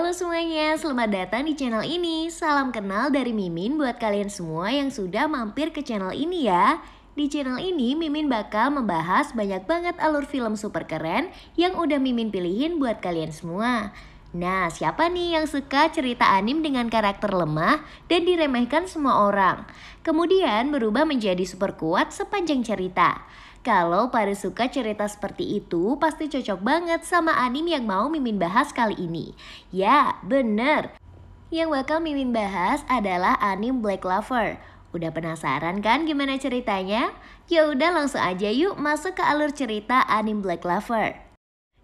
Halo semuanya, selamat datang di channel ini. Salam kenal dari Mimin buat kalian semua yang sudah mampir ke channel ini ya. Di channel ini Mimin bakal membahas banyak banget alur film super keren yang udah Mimin pilihin buat kalian semua. Nah, siapa nih yang suka cerita anim dengan karakter lemah dan diremehkan semua orang? Kemudian berubah menjadi super kuat sepanjang cerita. Kalau pada suka cerita seperti itu, pasti cocok banget sama anime yang mau Mimin bahas kali ini. Ya, bener. Yang bakal Mimin bahas adalah anime Black Clover. Udah penasaran kan gimana ceritanya? Ya udah langsung aja yuk masuk ke alur cerita anime Black Clover.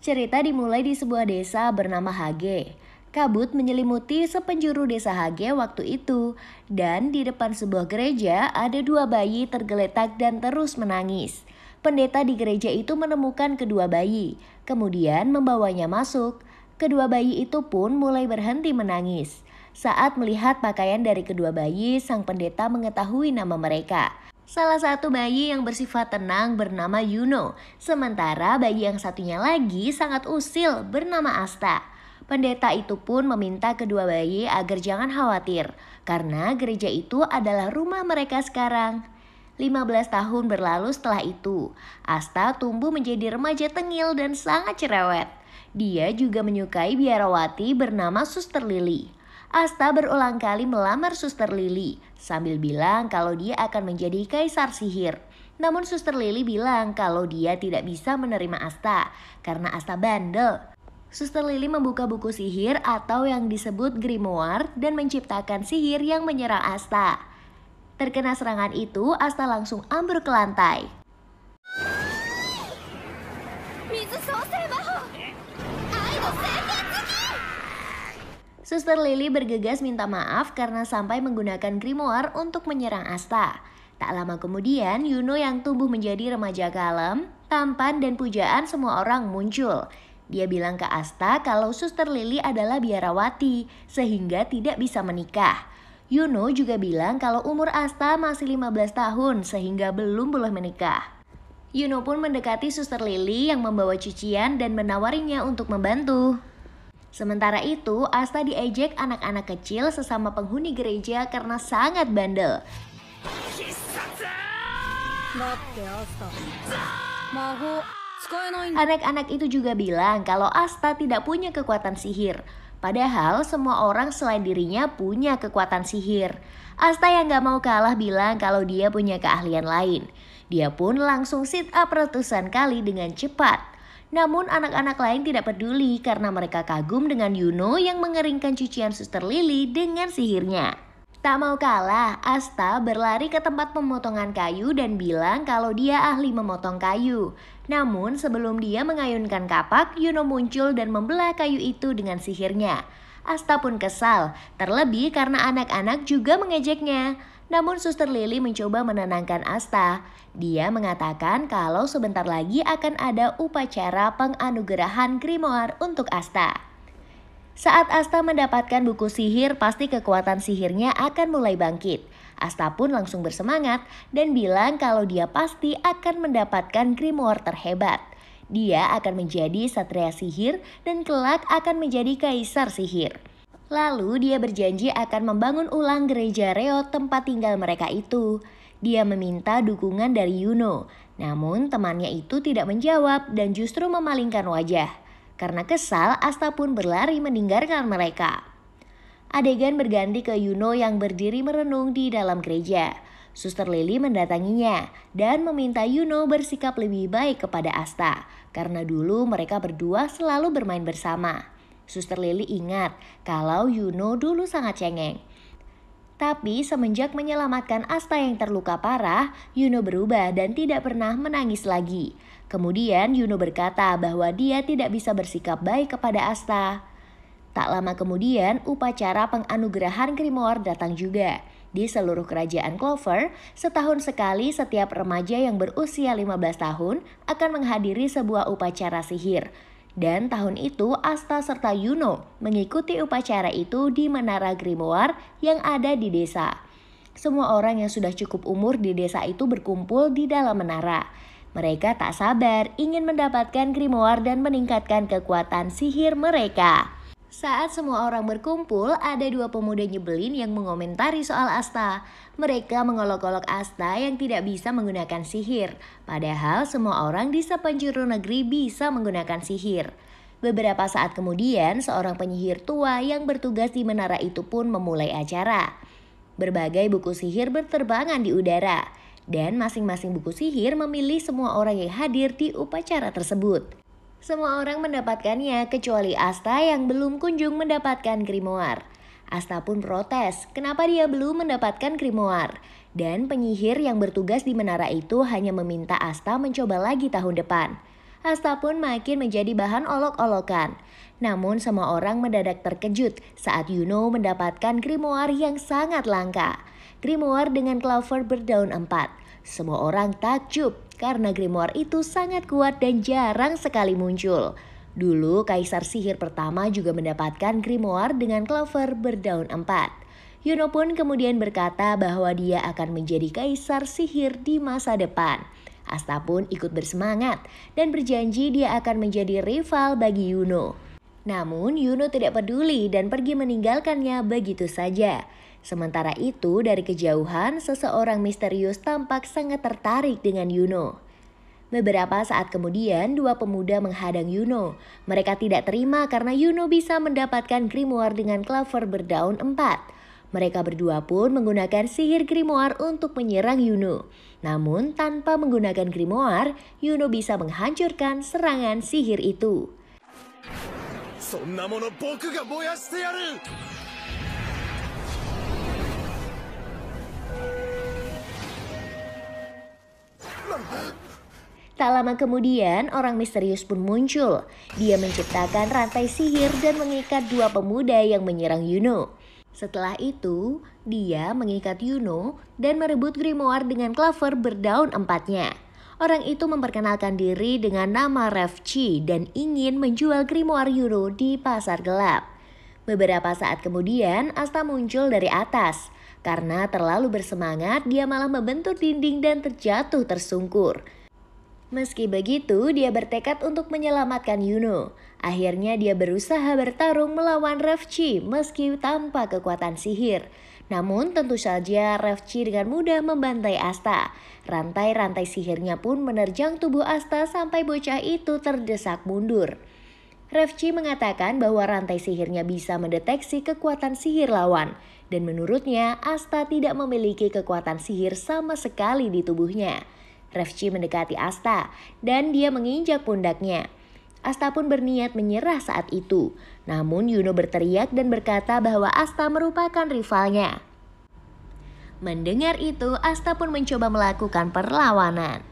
Cerita dimulai di sebuah desa bernama Hage. Kabut menyelimuti sepenjuru desa Hage waktu itu. Dan di depan sebuah gereja ada dua bayi tergeletak dan terus menangis. Pendeta di gereja itu menemukan kedua bayi, kemudian membawanya masuk. Kedua bayi itu pun mulai berhenti menangis. Saat melihat pakaian dari kedua bayi, sang pendeta mengetahui nama mereka. Salah satu bayi yang bersifat tenang bernama Yuno, sementara bayi yang satunya lagi sangat usil bernama Asta. Pendeta itu pun meminta kedua bayi agar jangan khawatir, karena gereja itu adalah rumah mereka sekarang. 15 tahun berlalu setelah itu, Asta tumbuh menjadi remaja tengil dan sangat cerewet. Dia juga menyukai biarawati bernama Suster Lily. Asta berulang kali melamar Suster Lily, sambil bilang kalau dia akan menjadi kaisar sihir. Namun Suster Lily bilang kalau dia tidak bisa menerima Asta, karena Asta bandel. Suster Lily membuka buku sihir atau yang disebut grimoire dan menciptakan sihir yang menyerang Asta. Terkena serangan itu, Asta langsung ambruk ke lantai. Suster Lily bergegas minta maaf karena sampai menggunakan grimoire untuk menyerang Asta. Tak lama kemudian, Yuno yang tumbuh menjadi remaja kalem, tampan dan pujaan semua orang muncul. Dia bilang ke Asta kalau Suster Lily adalah biarawati, sehingga tidak bisa menikah. Yuno juga bilang kalau umur Asta masih 15 tahun sehingga belum boleh menikah. Yuno pun mendekati Suster Lily yang membawa cucian dan menawarinya untuk membantu. Sementara itu, Asta diejek anak-anak kecil sesama penghuni gereja karena sangat bandel. Anak-anak itu juga bilang kalau Asta tidak punya kekuatan sihir. Padahal semua orang selain dirinya punya kekuatan sihir. Asta yang gak mau kalah bilang kalau dia punya keahlian lain. Dia pun langsung sit up ratusan kali dengan cepat. Namun anak-anak lain tidak peduli karena mereka kagum dengan Yuno yang mengeringkan cucian Suster Lily dengan sihirnya. Tak mau kalah, Asta berlari ke tempat pemotongan kayu dan bilang kalau dia ahli memotong kayu. Namun sebelum dia mengayunkan kapak, Yuno muncul dan membelah kayu itu dengan sihirnya. Asta pun kesal, terlebih karena anak-anak juga mengejeknya. Namun Suster Lily mencoba menenangkan Asta. Dia mengatakan kalau sebentar lagi akan ada upacara penganugerahan grimoire untuk Asta. Saat Asta mendapatkan buku sihir, pasti kekuatan sihirnya akan mulai bangkit. Asta pun langsung bersemangat dan bilang kalau dia pasti akan mendapatkan grimoire terhebat. Dia akan menjadi satria sihir dan kelak akan menjadi kaisar sihir. Lalu dia berjanji akan membangun ulang gereja Reo tempat tinggal mereka itu. Dia meminta dukungan dari Yuno, namun temannya itu tidak menjawab dan justru memalingkan wajah. Karena kesal, Asta pun berlari meninggalkan mereka. Adegan berganti ke Yuno yang berdiri merenung di dalam gereja. Suster Lily mendatanginya dan meminta Yuno bersikap lebih baik kepada Asta. Karena dulu mereka berdua selalu bermain bersama. Suster Lily ingat kalau Yuno dulu sangat cengeng. Tapi semenjak menyelamatkan Asta yang terluka parah, Yuno berubah dan tidak pernah menangis lagi. Kemudian Yuno berkata bahwa dia tidak bisa bersikap baik kepada Asta. Tak lama kemudian upacara penganugerahan grimoire datang juga. Di seluruh kerajaan Clover, setahun sekali setiap remaja yang berusia 15 tahun akan menghadiri sebuah upacara sihir. Dan tahun itu Asta serta Yuno mengikuti upacara itu di Menara Grimoire yang ada di desa. Semua orang yang sudah cukup umur di desa itu berkumpul di dalam menara. Mereka tak sabar ingin mendapatkan grimoire dan meningkatkan kekuatan sihir mereka. Saat semua orang berkumpul, ada dua pemuda nyebelin yang mengomentari soal Asta. Mereka mengolok-olok Asta yang tidak bisa menggunakan sihir. Padahal semua orang di sepenjuru negeri bisa menggunakan sihir. Beberapa saat kemudian, seorang penyihir tua yang bertugas di menara itu pun memulai acara. Berbagai buku sihir berterbangan di udara. Dan masing-masing buku sihir memilih semua orang yang hadir di upacara tersebut. Semua orang mendapatkannya kecuali Asta yang belum kunjung mendapatkan grimoire. Asta pun protes, kenapa dia belum mendapatkan grimoire. Dan penyihir yang bertugas di menara itu hanya meminta Asta mencoba lagi tahun depan. Asta pun makin menjadi bahan olok-olokan. Namun semua orang mendadak terkejut saat Yuno mendapatkan grimoire yang sangat langka. Grimoire dengan clover berdaun 4. Semua orang takjub karena grimoire itu sangat kuat dan jarang sekali muncul. Dulu kaisar sihir pertama juga mendapatkan grimoire dengan clover berdaun 4. Yuno pun kemudian berkata bahwa dia akan menjadi kaisar sihir di masa depan. Asta pun ikut bersemangat dan berjanji dia akan menjadi rival bagi Yuno. Namun Yuno tidak peduli dan pergi meninggalkannya begitu saja. Sementara itu dari kejauhan seseorang misterius tampak sangat tertarik dengan Yuno. Beberapa saat kemudian dua pemuda menghadang Yuno. Mereka tidak terima karena Yuno bisa mendapatkan grimoire dengan clover berdaun 4. Mereka berdua pun menggunakan sihir grimoire untuk menyerang Yuno. Namun tanpa menggunakan grimoire, Yuno bisa menghancurkan serangan sihir itu. Tak lama kemudian, orang misterius pun muncul. Dia menciptakan rantai sihir dan mengikat dua pemuda yang menyerang Yuno. Setelah itu, dia mengikat Yuno dan merebut grimoire dengan clover berdaun 4-nya. Orang itu memperkenalkan diri dengan nama Revci dan ingin menjual grimoire Yuno di pasar gelap. Beberapa saat kemudian, Asta muncul dari atas. Karena terlalu bersemangat, dia malah membentur dinding dan terjatuh tersungkur. Meski begitu, dia bertekad untuk menyelamatkan Yuno. Akhirnya dia berusaha bertarung melawan Revci meski tanpa kekuatan sihir. Namun tentu saja Revci dengan mudah membantai Asta. Rantai-rantai sihirnya pun menerjang tubuh Asta sampai bocah itu terdesak mundur. Revci mengatakan bahwa rantai sihirnya bisa mendeteksi kekuatan sihir lawan. Dan menurutnya Asta tidak memiliki kekuatan sihir sama sekali di tubuhnya. Revci mendekati Asta dan dia menginjak pundaknya. Asta pun berniat menyerah saat itu. Namun Yuno berteriak dan berkata bahwa Asta merupakan rivalnya. Mendengar itu, Asta pun mencoba melakukan perlawanan.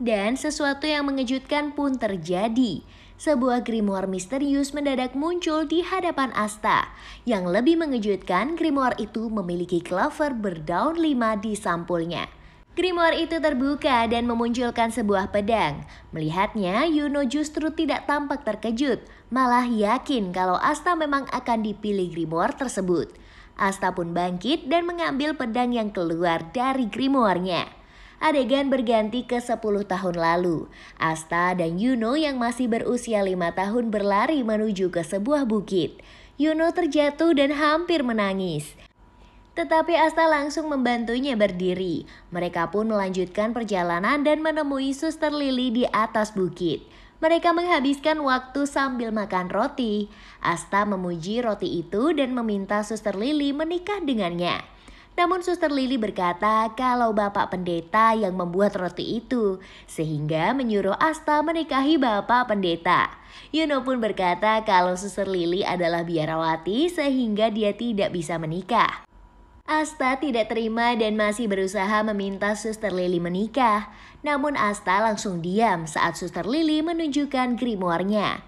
Dan sesuatu yang mengejutkan pun terjadi. Sebuah grimoire misterius mendadak muncul di hadapan Asta. Yang lebih mengejutkan, grimoire itu memiliki clover berdaun 5 di sampulnya. Grimoire itu terbuka dan memunculkan sebuah pedang. Melihatnya, Yuno justru tidak tampak terkejut, malah yakin kalau Asta memang akan dipilih grimoire tersebut. Asta pun bangkit dan mengambil pedang yang keluar dari grimoire-nya. Adegan berganti ke 10 tahun lalu. Asta dan Yuno yang masih berusia 5 tahun berlari menuju ke sebuah bukit. Yuno terjatuh dan hampir menangis. Tetapi Asta langsung membantunya berdiri. Mereka pun melanjutkan perjalanan dan menemui Suster Lily di atas bukit. Mereka menghabiskan waktu sambil makan roti. Asta memuji roti itu dan meminta Suster Lily menikah dengannya. Namun Suster Lily berkata kalau Bapak Pendeta yang membuat roti itu, sehingga menyuruh Asta menikahi Bapak Pendeta. Yuno pun berkata kalau Suster Lily adalah biarawati sehingga dia tidak bisa menikah. Asta tidak terima dan masih berusaha meminta Suster Lily menikah. Namun Asta langsung diam saat Suster Lily menunjukkan grimoire-nya.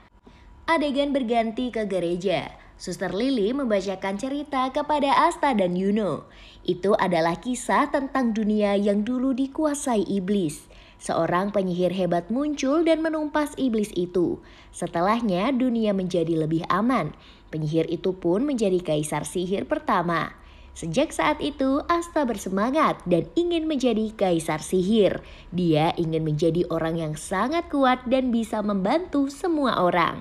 Adegan berganti ke gereja. Suster Lily membacakan cerita kepada Asta dan Yuno. Itu adalah kisah tentang dunia yang dulu dikuasai iblis. Seorang penyihir hebat muncul dan menumpas iblis itu. Setelahnya dunia menjadi lebih aman. Penyihir itu pun menjadi kaisar sihir pertama. Sejak saat itu, Asta bersemangat dan ingin menjadi kaisar sihir. Dia ingin menjadi orang yang sangat kuat dan bisa membantu semua orang.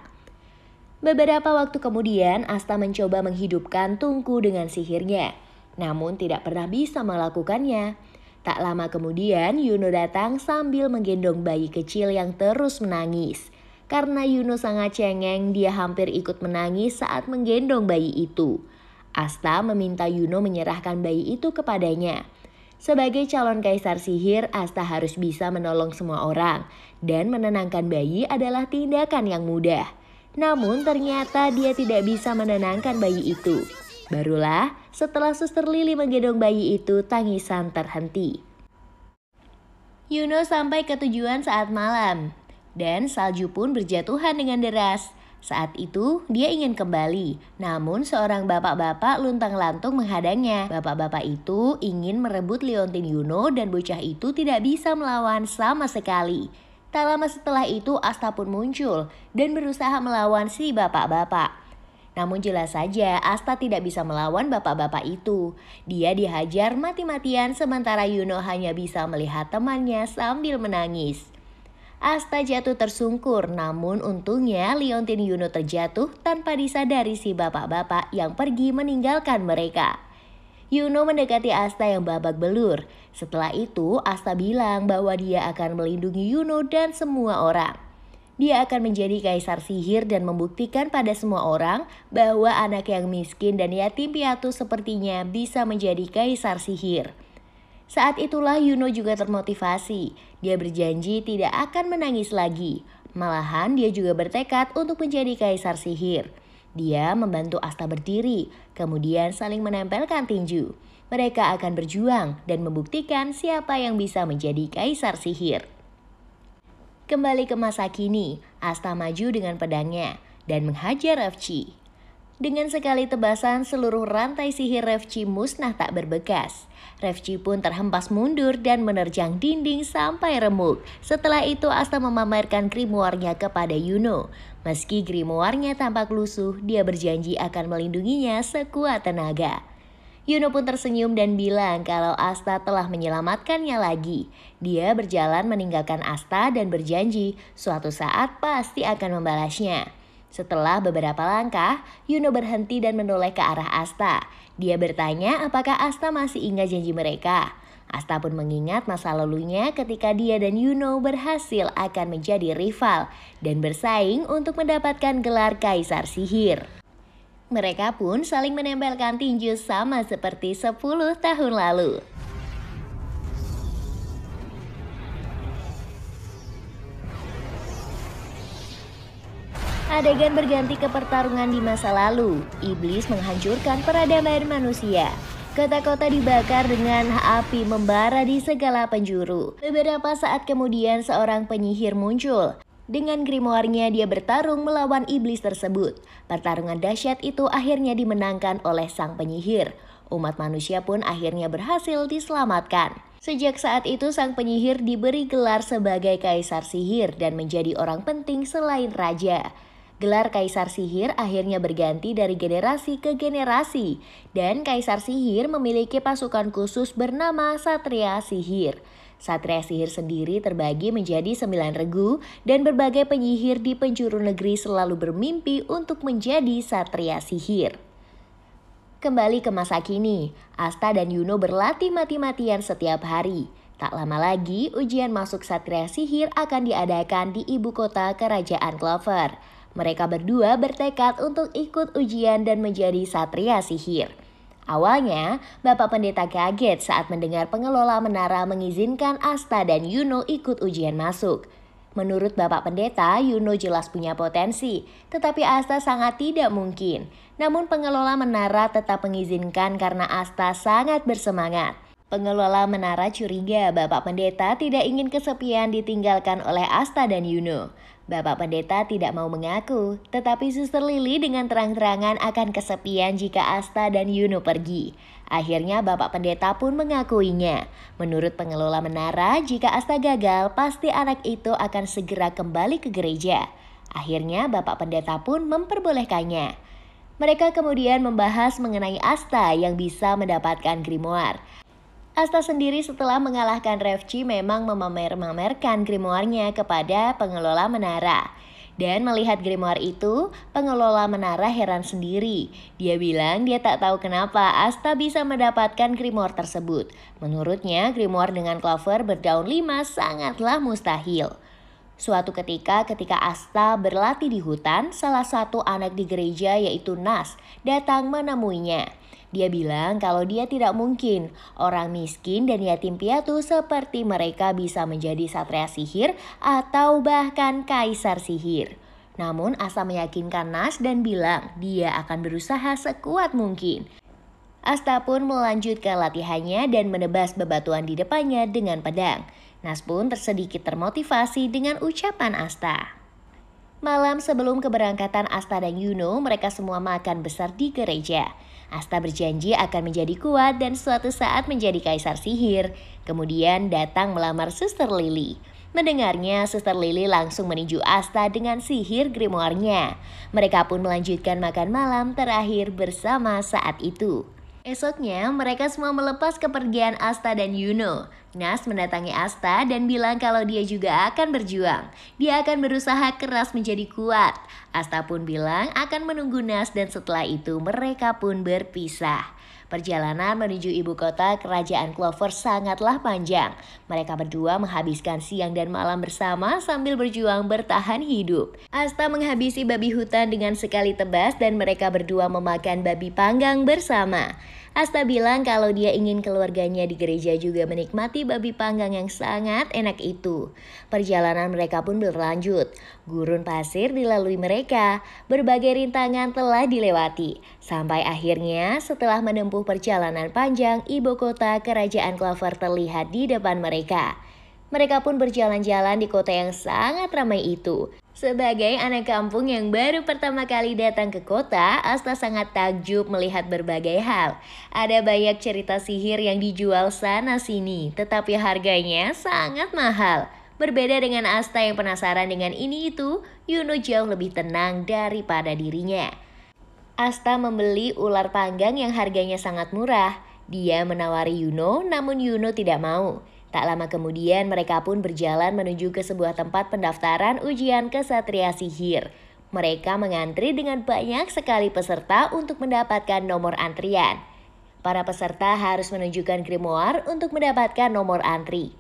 Beberapa waktu kemudian, Asta mencoba menghidupkan Tungku dengan sihirnya, namun tidak pernah bisa melakukannya. Tak lama kemudian, Yuno datang sambil menggendong bayi kecil yang terus menangis. Karena Yuno sangat cengeng, dia hampir ikut menangis saat menggendong bayi itu. Asta meminta Yuno menyerahkan bayi itu kepadanya. Sebagai calon kaisar sihir, Asta harus bisa menolong semua orang, dan menenangkan bayi adalah tindakan yang mudah. Namun ternyata dia tidak bisa menenangkan bayi itu. Barulah setelah Suster Lili menggendong bayi itu, tangisan terhenti. Yuno sampai ke tujuan saat malam, dan salju pun berjatuhan dengan deras. Saat itu dia ingin kembali, namun seorang bapak-bapak luntang-lantung menghadangnya. Bapak-bapak itu ingin merebut liontin Yuno dan bocah itu tidak bisa melawan sama sekali. Tak lama setelah itu Asta pun muncul dan berusaha melawan si bapak-bapak. Namun jelas saja Asta tidak bisa melawan bapak-bapak itu. Dia dihajar mati-matian sementara Yuno hanya bisa melihat temannya sambil menangis. Asta jatuh tersungkur, namun untungnya liontin Yuno terjatuh tanpa disadari si bapak-bapak yang pergi meninggalkan mereka. Yuno mendekati Asta yang babak belur. Setelah itu Asta bilang bahwa dia akan melindungi Yuno dan semua orang. Dia akan menjadi kaisar sihir dan membuktikan pada semua orang bahwa anak yang miskin dan yatim piatu sepertinya bisa menjadi kaisar sihir. Saat itulah Yuno juga termotivasi. Dia berjanji tidak akan menangis lagi. Malahan dia juga bertekad untuk menjadi kaisar sihir. Dia membantu Asta berdiri, kemudian saling menempelkan tinju. Mereka akan berjuang dan membuktikan siapa yang bisa menjadi kaisar sihir. Kembali ke masa kini, Asta maju dengan pedangnya dan menghajar Revci. Dengan sekali tebasan, seluruh rantai sihir Revci musnah tak berbekas. Revci pun terhempas mundur dan menerjang dinding sampai remuk. Setelah itu Asta memamerkan grimoire-nya kepada Yuno. Meski grimoire-nya tampak lusuh, dia berjanji akan melindunginya sekuat tenaga. Yuno pun tersenyum dan bilang kalau Asta telah menyelamatkannya lagi. Dia berjalan meninggalkan Asta dan berjanji suatu saat pasti akan membalasnya. Setelah beberapa langkah, Yuno berhenti dan menoleh ke arah Asta. Dia bertanya apakah Asta masih ingat janji mereka. Asta pun mengingat masa lalunya ketika dia dan Yuno berhasil akan menjadi rival dan bersaing untuk mendapatkan gelar kaisar sihir. Mereka pun saling menempelkan tinju sama seperti 10 tahun lalu. Adegan berganti ke pertarungan di masa lalu. Iblis menghancurkan peradaban manusia. Kota-kota dibakar dengan api membara di segala penjuru. Beberapa saat kemudian seorang penyihir muncul. Dengan grimoire-nya dia bertarung melawan iblis tersebut. Pertarungan dahsyat itu akhirnya dimenangkan oleh sang penyihir. Umat manusia pun akhirnya berhasil diselamatkan. Sejak saat itu sang penyihir diberi gelar sebagai kaisar sihir dan menjadi orang penting selain raja. Gelar kaisar sihir akhirnya berganti dari generasi ke generasi, dan kaisar sihir memiliki pasukan khusus bernama Satria Sihir. Satria Sihir sendiri terbagi menjadi 9 regu, dan berbagai penyihir di penjuru negeri selalu bermimpi untuk menjadi Satria Sihir. Kembali ke masa kini, Asta dan Yuno berlatih mati-matian setiap hari. Tak lama lagi, ujian masuk Satria Sihir akan diadakan di ibu kota Kerajaan Clover. Mereka berdua bertekad untuk ikut ujian dan menjadi Satria Sihir. Awalnya, Bapak Pendeta kaget saat mendengar pengelola menara mengizinkan Asta dan Yuno ikut ujian masuk. Menurut Bapak Pendeta, Yuno jelas punya potensi, tetapi Asta sangat tidak mungkin. Namun pengelola menara tetap mengizinkan karena Asta sangat bersemangat. Pengelola menara curiga Bapak Pendeta tidak ingin kesepian ditinggalkan oleh Asta dan Yuno. Bapak Pendeta tidak mau mengaku, tetapi Suster Lili dengan terang-terangan akan kesepian jika Asta dan Yuno pergi. Akhirnya Bapak Pendeta pun mengakuinya. Menurut pengelola menara, jika Asta gagal, pasti anak itu akan segera kembali ke gereja. Akhirnya Bapak Pendeta pun memperbolehkannya. Mereka kemudian membahas mengenai Asta yang bisa mendapatkan grimoire. Asta sendiri setelah mengalahkan Revci memang memamer-mamerkan grimoire-nya kepada pengelola menara. Dan melihat grimoire itu, pengelola menara heran sendiri. Dia bilang dia tak tahu kenapa Asta bisa mendapatkan grimoire tersebut. Menurutnya, grimoire dengan Clover berdaun 5 sangatlah mustahil. Suatu ketika Asta berlatih di hutan, salah satu anak di gereja yaitu Nas datang menemuinya. Dia bilang kalau dia tidak mungkin orang miskin dan yatim piatu seperti mereka bisa menjadi satria sihir atau bahkan kaisar sihir. Namun Asta meyakinkan Nas dan bilang dia akan berusaha sekuat mungkin. Asta pun melanjutkan latihannya dan menebas bebatuan di depannya dengan pedang. Nas pun tersedikit termotivasi dengan ucapan Asta. Malam sebelum keberangkatan Asta dan Yuno, mereka semua makan besar di gereja. Asta berjanji akan menjadi kuat dan suatu saat menjadi kaisar sihir. Kemudian datang melamar Suster Lily. Mendengarnya, Suster Lily langsung meninju Asta dengan sihir grimoire-nya. Mereka pun melanjutkan makan malam terakhir bersama saat itu. Esoknya, mereka semua melepas kepergian Asta dan Yuno. Nas mendatangi Asta dan bilang kalau dia juga akan berjuang. Dia akan berusaha keras menjadi kuat. Asta pun bilang akan menunggu Nas dan setelah itu mereka pun berpisah. Perjalanan menuju ibu kota kerajaan Clover sangatlah panjang. Mereka berdua menghabiskan siang dan malam bersama sambil berjuang bertahan hidup. Asta menghabisi babi hutan dengan sekali tebas dan mereka berdua memakan babi panggang bersama. Asta bilang kalau dia ingin keluarganya di gereja juga menikmati babi panggang yang sangat enak itu. Perjalanan mereka pun berlanjut. Gurun pasir dilalui mereka. Berbagai rintangan telah dilewati. Sampai akhirnya setelah menempuh perjalanan panjang, ibu kota kerajaan Clover terlihat di depan mereka. Mereka pun berjalan-jalan di kota yang sangat ramai itu. Sebagai anak kampung yang baru pertama kali datang ke kota, Asta sangat takjub melihat berbagai hal. Ada banyak cerita sihir yang dijual sana-sini, tetapi harganya sangat mahal. Berbeda dengan Asta yang penasaran dengan ini itu, Yuno jauh lebih tenang daripada dirinya. Asta membeli ular panggang yang harganya sangat murah. Dia menawari Yuno, namun Yuno tidak mau. Tak lama kemudian mereka pun berjalan menuju ke sebuah tempat pendaftaran ujian kesatria sihir. Mereka mengantri dengan banyak sekali peserta untuk mendapatkan nomor antrian. Para peserta harus menunjukkan grimoire untuk mendapatkan nomor antri.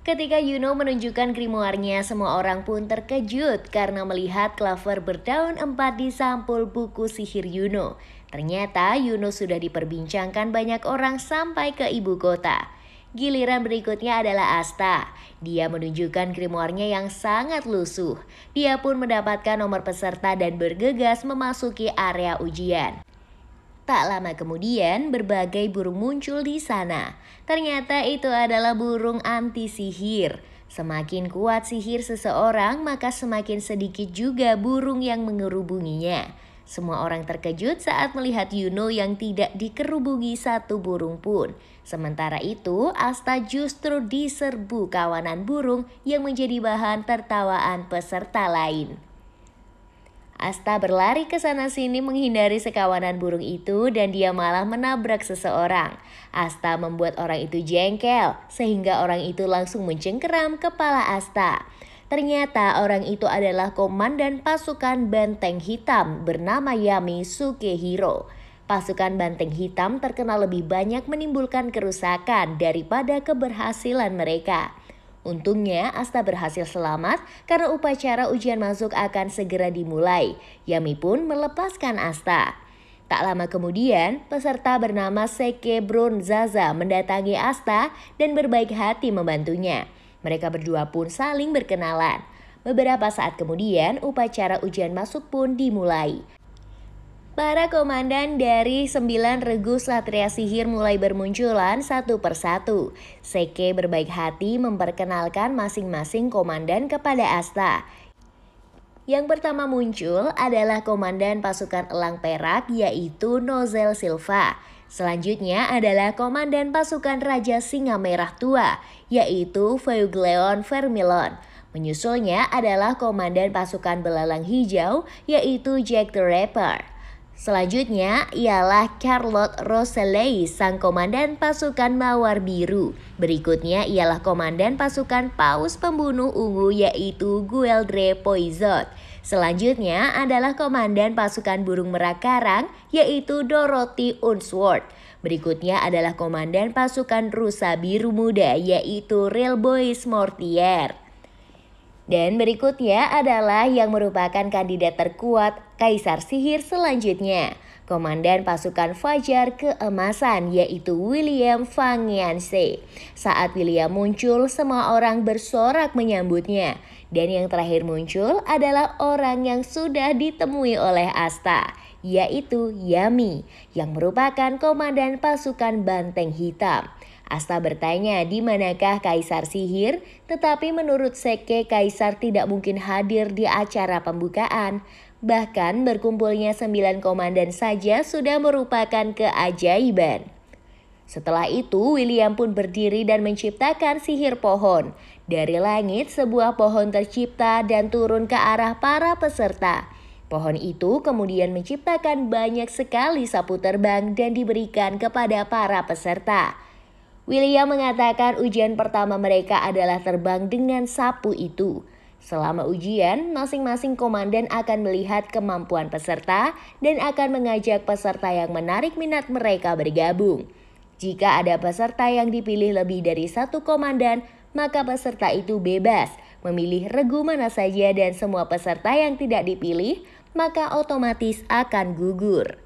Ketika Yuno menunjukkan grimoire-nya, semua orang pun terkejut karena melihat Clover berdaun 4 di sampul buku sihir Yuno. Ternyata Yuno sudah diperbincangkan banyak orang sampai ke ibu kota. Giliran berikutnya adalah Asta. Dia menunjukkan grimoire-nya yang sangat lusuh. Dia pun mendapatkan nomor peserta dan bergegas memasuki area ujian. Tak lama kemudian, berbagai burung muncul di sana. Ternyata itu adalah burung anti sihir. Semakin kuat sihir seseorang, maka semakin sedikit juga burung yang mengerubunginya. Semua orang terkejut saat melihat Yuno yang tidak dikerubungi satu burung pun. Sementara itu, Asta justru diserbu kawanan burung yang menjadi bahan tertawaan peserta lain. Asta berlari ke sana-sini menghindari sekawanan burung itu dan dia malah menabrak seseorang. Asta membuat orang itu jengkel, sehingga orang itu langsung mencengkeram kepala Asta. Ternyata orang itu adalah komandan pasukan Banteng Hitam bernama Yami Sukehiro. Pasukan Banteng Hitam terkenal lebih banyak menimbulkan kerusakan daripada keberhasilan mereka. Untungnya Asta berhasil selamat karena upacara ujian masuk akan segera dimulai. Yami pun melepaskan Asta. Tak lama kemudian, peserta bernama Seke Bronzaza mendatangi Asta dan berbaik hati membantunya. Mereka berdua pun saling berkenalan. Beberapa saat kemudian, upacara ujian masuk pun dimulai. Para komandan dari 9 regu satria sihir mulai bermunculan satu persatu. Seke berbaik hati memperkenalkan masing-masing komandan kepada Asta. Yang pertama muncul adalah komandan pasukan elang perak yaitu Nozel Silva. Selanjutnya adalah komandan pasukan Raja Singa Merah Tua, yaitu Feugleon Vermilon. Menyusulnya adalah komandan pasukan belalang hijau, yaitu Jack the Ripper. Selanjutnya ialah Charlotte Roselei, sang komandan pasukan Mawar Biru. Berikutnya ialah komandan pasukan Paus Pembunuh Ungu, yaitu Gueldre Poizot. Selanjutnya adalah komandan pasukan burung merak karang, yaitu Dorothy Unsworth. Berikutnya adalah komandan pasukan rusa biru muda, yaitu Relbois Mortier. Dan berikutnya adalah yang merupakan kandidat terkuat Kaisar Sihir selanjutnya, komandan pasukan Fajar Keemasan, yaitu William Fangianse. Saat William muncul, semua orang bersorak menyambutnya. Dan yang terakhir muncul adalah orang yang sudah ditemui oleh Asta, yaitu Yami, yang merupakan komandan pasukan Banteng Hitam. Asta bertanya di manakah Kaisar Sihir, tetapi menurut Seke Kaisar tidak mungkin hadir di acara pembukaan. Bahkan berkumpulnya 9 komandan saja sudah merupakan keajaiban. Setelah itu William pun berdiri dan menciptakan sihir pohon. Dari langit sebuah pohon tercipta dan turun ke arah para peserta. Pohon itu kemudian menciptakan banyak sekali sapu terbang dan diberikan kepada para peserta. William mengatakan ujian pertama mereka adalah terbang dengan sapu itu. Selama ujian, masing-masing komandan akan melihat kemampuan peserta dan akan mengajak peserta yang menarik minat mereka bergabung. Jika ada peserta yang dipilih lebih dari satu komandan, maka peserta itu bebas memilih regu mana saja dan semua peserta yang tidak dipilih, maka otomatis akan gugur.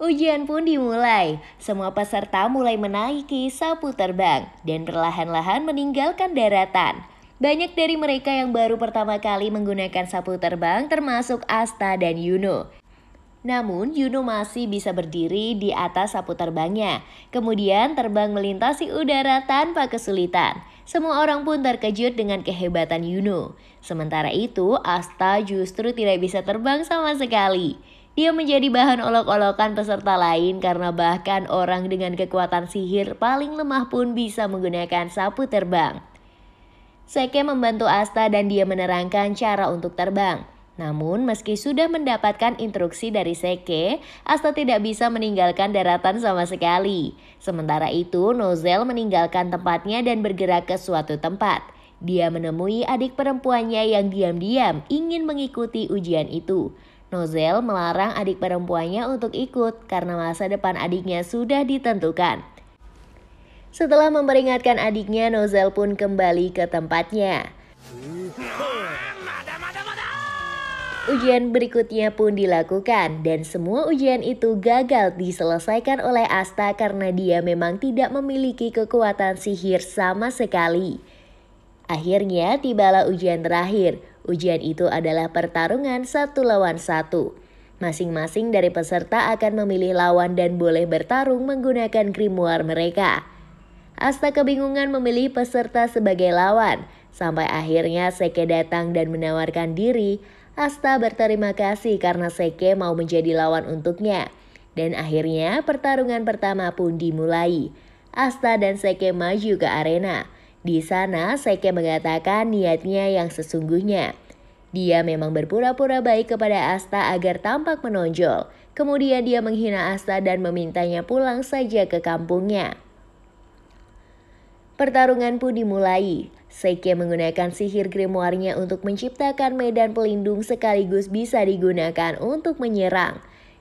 Ujian pun dimulai. Semua peserta mulai menaiki sapu terbang dan perlahan-lahan meninggalkan daratan. Banyak dari mereka yang baru pertama kali menggunakan sapu terbang termasuk Asta dan Yuno. Namun Yuno masih bisa berdiri di atas sapu terbangnya. Kemudian terbang melintasi udara tanpa kesulitan. Semua orang pun terkejut dengan kehebatan Yuno. Sementara itu Asta justru tidak bisa terbang sama sekali. Dia menjadi bahan olok-olokan peserta lain karena bahkan orang dengan kekuatan sihir paling lemah pun bisa menggunakan sapu terbang. Seke membantu Asta dan dia menerangkan cara untuk terbang. Namun meski sudah mendapatkan instruksi dari Seke, Asta tidak bisa meninggalkan daratan sama sekali. Sementara itu Nozel meninggalkan tempatnya dan bergerak ke suatu tempat. Dia menemui adik perempuannya yang diam-diam ingin mengikuti ujian itu. Nozel melarang adik perempuannya untuk ikut karena masa depan adiknya sudah ditentukan. Setelah memperingatkan adiknya, Nozel pun kembali ke tempatnya. Ujian berikutnya pun dilakukan dan semua ujian itu gagal diselesaikan oleh Asta karena dia memang tidak memiliki kekuatan sihir sama sekali. Akhirnya tibalah ujian terakhir. Ujian itu adalah pertarungan 1 lawan 1. Masing-masing dari peserta akan memilih lawan dan boleh bertarung menggunakan grimoire mereka. Asta kebingungan memilih peserta sebagai lawan. Sampai akhirnya Seke datang dan menawarkan diri. Asta berterima kasih karena Seke mau menjadi lawan untuknya. Dan akhirnya pertarungan pertama pun dimulai. Asta dan Seke maju ke arena. Di sana Seke mengatakan niatnya yang sesungguhnya. Dia memang berpura-pura baik kepada Asta agar tampak menonjol. Kemudian dia menghina Asta dan memintanya pulang saja ke kampungnya. Pertarungan pun dimulai. Seke menggunakan sihir grimoire-nya untuk menciptakan medan pelindung sekaligus bisa digunakan untuk menyerang.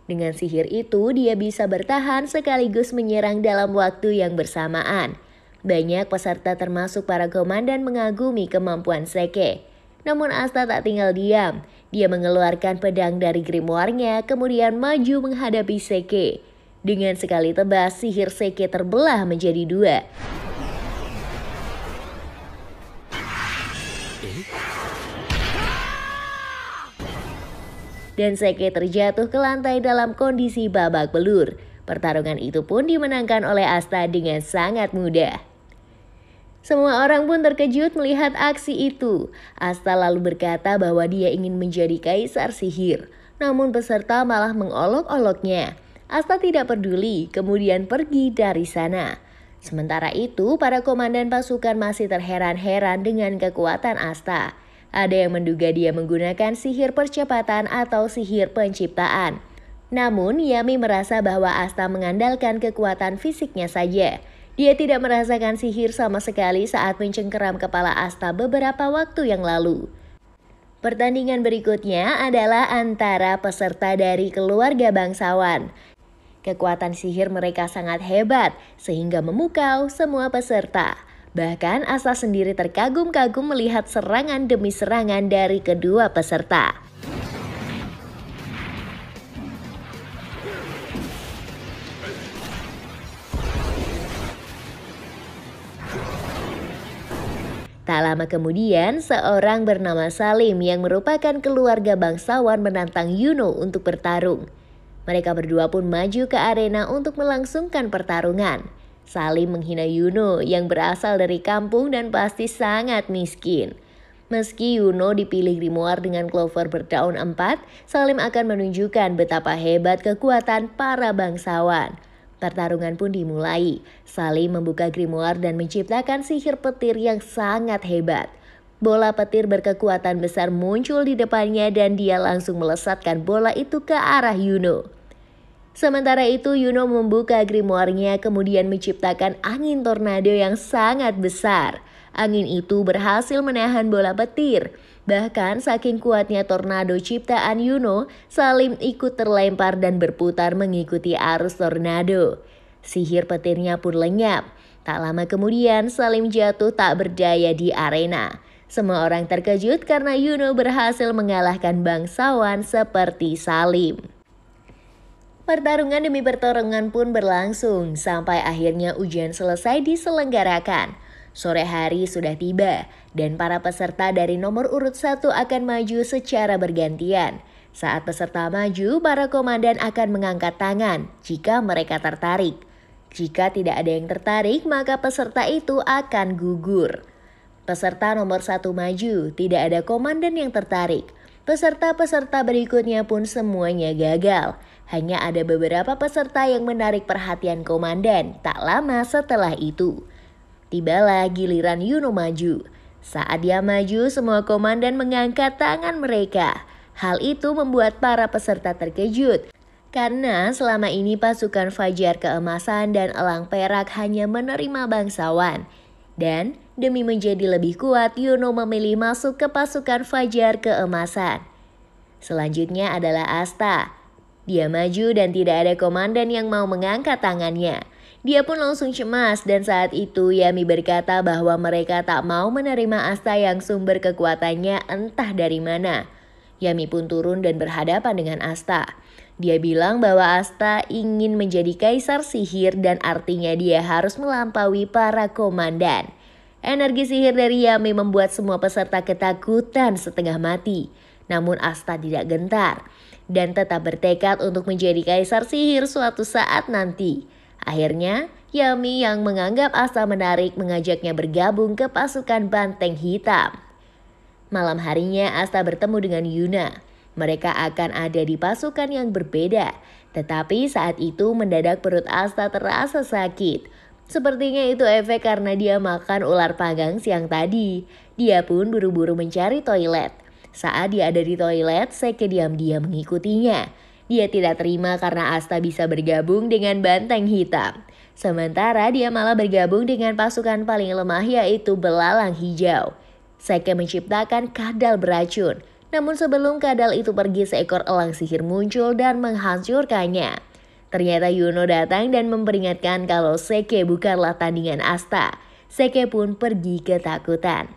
Dengan sihir itu dia bisa bertahan sekaligus menyerang dalam waktu yang bersamaan. Banyak peserta termasuk para komandan mengagumi kemampuan Seke. Namun Asta tak tinggal diam. Dia mengeluarkan pedang dari grimoire-nya kemudian maju menghadapi Seke. Dengan sekali tebas sihir Seke terbelah menjadi 2. Dan Seke terjatuh ke lantai dalam kondisi babak belur. Pertarungan itu pun dimenangkan oleh Asta dengan sangat mudah. Semua orang pun terkejut melihat aksi itu. Asta lalu berkata bahwa dia ingin menjadi kaisar sihir. Namun peserta malah mengolok-oloknya. Asta tidak peduli, kemudian pergi dari sana. Sementara itu, para komandan pasukan masih terheran-heran dengan kekuatan Asta. Ada yang menduga dia menggunakan sihir percepatan atau sihir penciptaan. Namun, Yami merasa bahwa Asta mengandalkan kekuatan fisiknya saja. Dia tidak merasakan sihir sama sekali saat mencengkeram kepala Asta beberapa waktu yang lalu. Pertandingan berikutnya adalah antara peserta dari keluarga bangsawan. Kekuatan sihir mereka sangat hebat sehingga memukau semua peserta. Bahkan Asta sendiri terkagum-kagum melihat serangan demi serangan dari kedua peserta. Tak lama kemudian, seorang bernama Salim yang merupakan keluarga bangsawan menantang Yuno untuk bertarung. Mereka berdua pun maju ke arena untuk melangsungkan pertarungan. Salim menghina Yuno yang berasal dari kampung dan pasti sangat miskin. Meski Yuno dipilih grimoire dengan Clover berdaun 4, Salim akan menunjukkan betapa hebat kekuatan para bangsawan. Pertarungan pun dimulai. Salim membuka grimoire dan menciptakan sihir petir yang sangat hebat. Bola petir berkekuatan besar muncul di depannya dan dia langsung melesatkan bola itu ke arah Yuno. Sementara itu Yuno membuka grimoire-nya kemudian menciptakan angin tornado yang sangat besar. Angin itu berhasil menahan bola petir. Bahkan saking kuatnya tornado ciptaan Yuno, Salim ikut terlempar dan berputar mengikuti arus tornado. Sihir petirnya pun lenyap. Tak lama kemudian Salim jatuh tak berdaya di arena. Semua orang terkejut karena Yuno berhasil mengalahkan bangsawan seperti Salim. Pertarungan demi pertarungan pun berlangsung sampai akhirnya ujian selesai diselenggarakan. Sore hari sudah tiba dan para peserta dari nomor urut 1 akan maju secara bergantian. Saat peserta maju, para komandan akan mengangkat tangan jika mereka tertarik. Jika tidak ada yang tertarik, maka peserta itu akan gugur. Peserta nomor 1 maju, tidak ada komandan yang tertarik. Peserta-peserta berikutnya pun semuanya gagal. Hanya ada beberapa peserta yang menarik perhatian komandan. Tak lama setelah itu, tibalah giliran Yuno maju. Saat dia maju, semua komandan mengangkat tangan mereka. Hal itu membuat para peserta terkejut. Karena selama ini pasukan Fajar Keemasan dan Elang Perak hanya menerima bangsawan. Dan demi menjadi lebih kuat, Yuno memilih masuk ke pasukan Fajar Keemasan. Selanjutnya adalah Asta. Dia maju dan tidak ada komandan yang mau mengangkat tangannya. Dia pun langsung cemas dan saat itu Yami berkata bahwa mereka tak mau menerima Asta yang sumber kekuatannya entah dari mana. Yami pun turun dan berhadapan dengan Asta. Dia bilang bahwa Asta ingin menjadi kaisar sihir dan artinya dia harus melampaui para komandan. Energi sihir dari Yami membuat semua peserta ketakutan setengah mati. Namun Asta tidak gentar dan tetap bertekad untuk menjadi kaisar sihir suatu saat nanti. Akhirnya, Yami yang menganggap Asta menarik mengajaknya bergabung ke pasukan Banteng Hitam. Malam harinya Asta bertemu dengan Yuna. Mereka akan ada di pasukan yang berbeda. Tetapi saat itu mendadak perut Asta terasa sakit. Sepertinya itu efek karena dia makan ular panggang siang tadi. Dia pun buru-buru mencari toilet. Saat dia ada di toilet, Seke diam-diam mengikutinya. Dia tidak terima karena Asta bisa bergabung dengan Banteng Hitam. Sementara dia malah bergabung dengan pasukan paling lemah yaitu Belalang Hijau. Seke menciptakan kadal beracun. Namun sebelum kadal itu pergi, seekor elang sihir muncul dan menghancurkannya. Ternyata Yuno datang dan memperingatkan kalau Seke bukanlah tandingan Asta. Seke pun pergi ketakutan.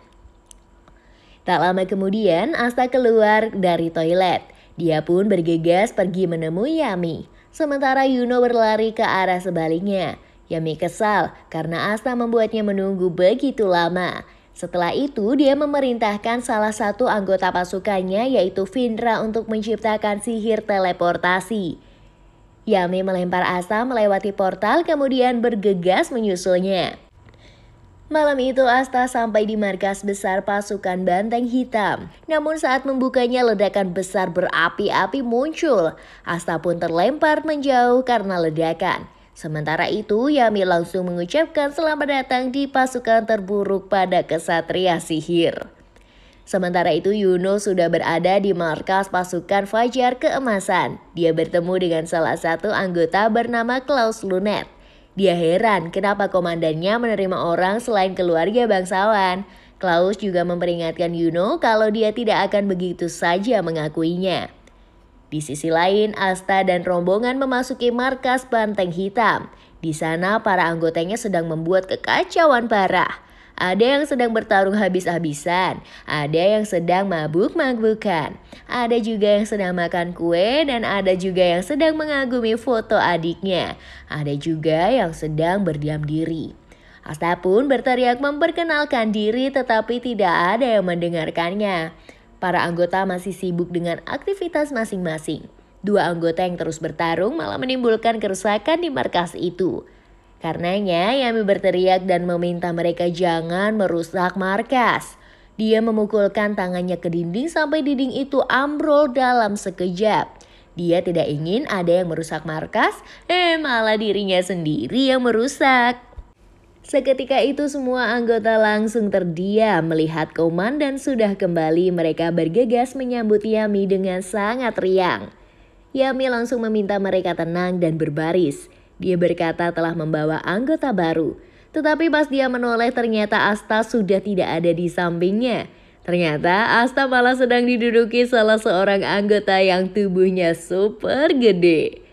Tak lama kemudian Asta keluar dari toilet. Dia pun bergegas pergi menemui Yami. Sementara Yuno berlari ke arah sebaliknya. Yami kesal karena Asta membuatnya menunggu begitu lama. Setelah itu dia memerintahkan salah satu anggota pasukannya yaitu Vindra untuk menciptakan sihir teleportasi. Yami melempar Asta melewati portal kemudian bergegas menyusulnya. Malam itu Asta sampai di markas besar pasukan Banteng Hitam. Namun saat membukanya ledakan besar berapi-api muncul. Asta pun terlempar menjauh karena ledakan. Sementara itu Yami langsung mengucapkan selamat datang di pasukan terburuk pada kesatria sihir. Sementara itu Yuno sudah berada di markas pasukan Fajar Keemasan. Dia bertemu dengan salah satu anggota bernama Klaus Lunet. Dia heran kenapa komandannya menerima orang selain keluarga bangsawan. Klaus juga memperingatkan Yuno kalau dia tidak akan begitu saja mengakuinya. Di sisi lain, Asta dan rombongan memasuki markas Banteng Hitam. Di sana para anggotanya sedang membuat kekacauan parah. Ada yang sedang bertarung habis-habisan, ada yang sedang mabuk-mabukan, ada juga yang sedang makan kue, dan ada juga yang sedang mengagumi foto adiknya. Ada juga yang sedang berdiam diri. Asta pun berteriak memperkenalkan diri tetapi tidak ada yang mendengarkannya. Para anggota masih sibuk dengan aktivitas masing-masing. Dua anggota yang terus bertarung malah menimbulkan kerusakan di markas itu. Karenanya Yami berteriak dan meminta mereka jangan merusak markas. Dia memukulkan tangannya ke dinding sampai dinding itu ambrol dalam sekejap. Dia tidak ingin ada yang merusak markas, malah dirinya sendiri yang merusak. Seketika itu semua anggota langsung terdiam melihat komandan sudah kembali. Mereka bergegas menyambut Yami dengan sangat riang. Yami langsung meminta mereka tenang dan berbaris. Dia berkata telah membawa anggota baru. Tetapi pas dia menoleh ternyata Asta sudah tidak ada di sampingnya. Ternyata Asta malah sedang diduduki salah seorang anggota yang tubuhnya super gede.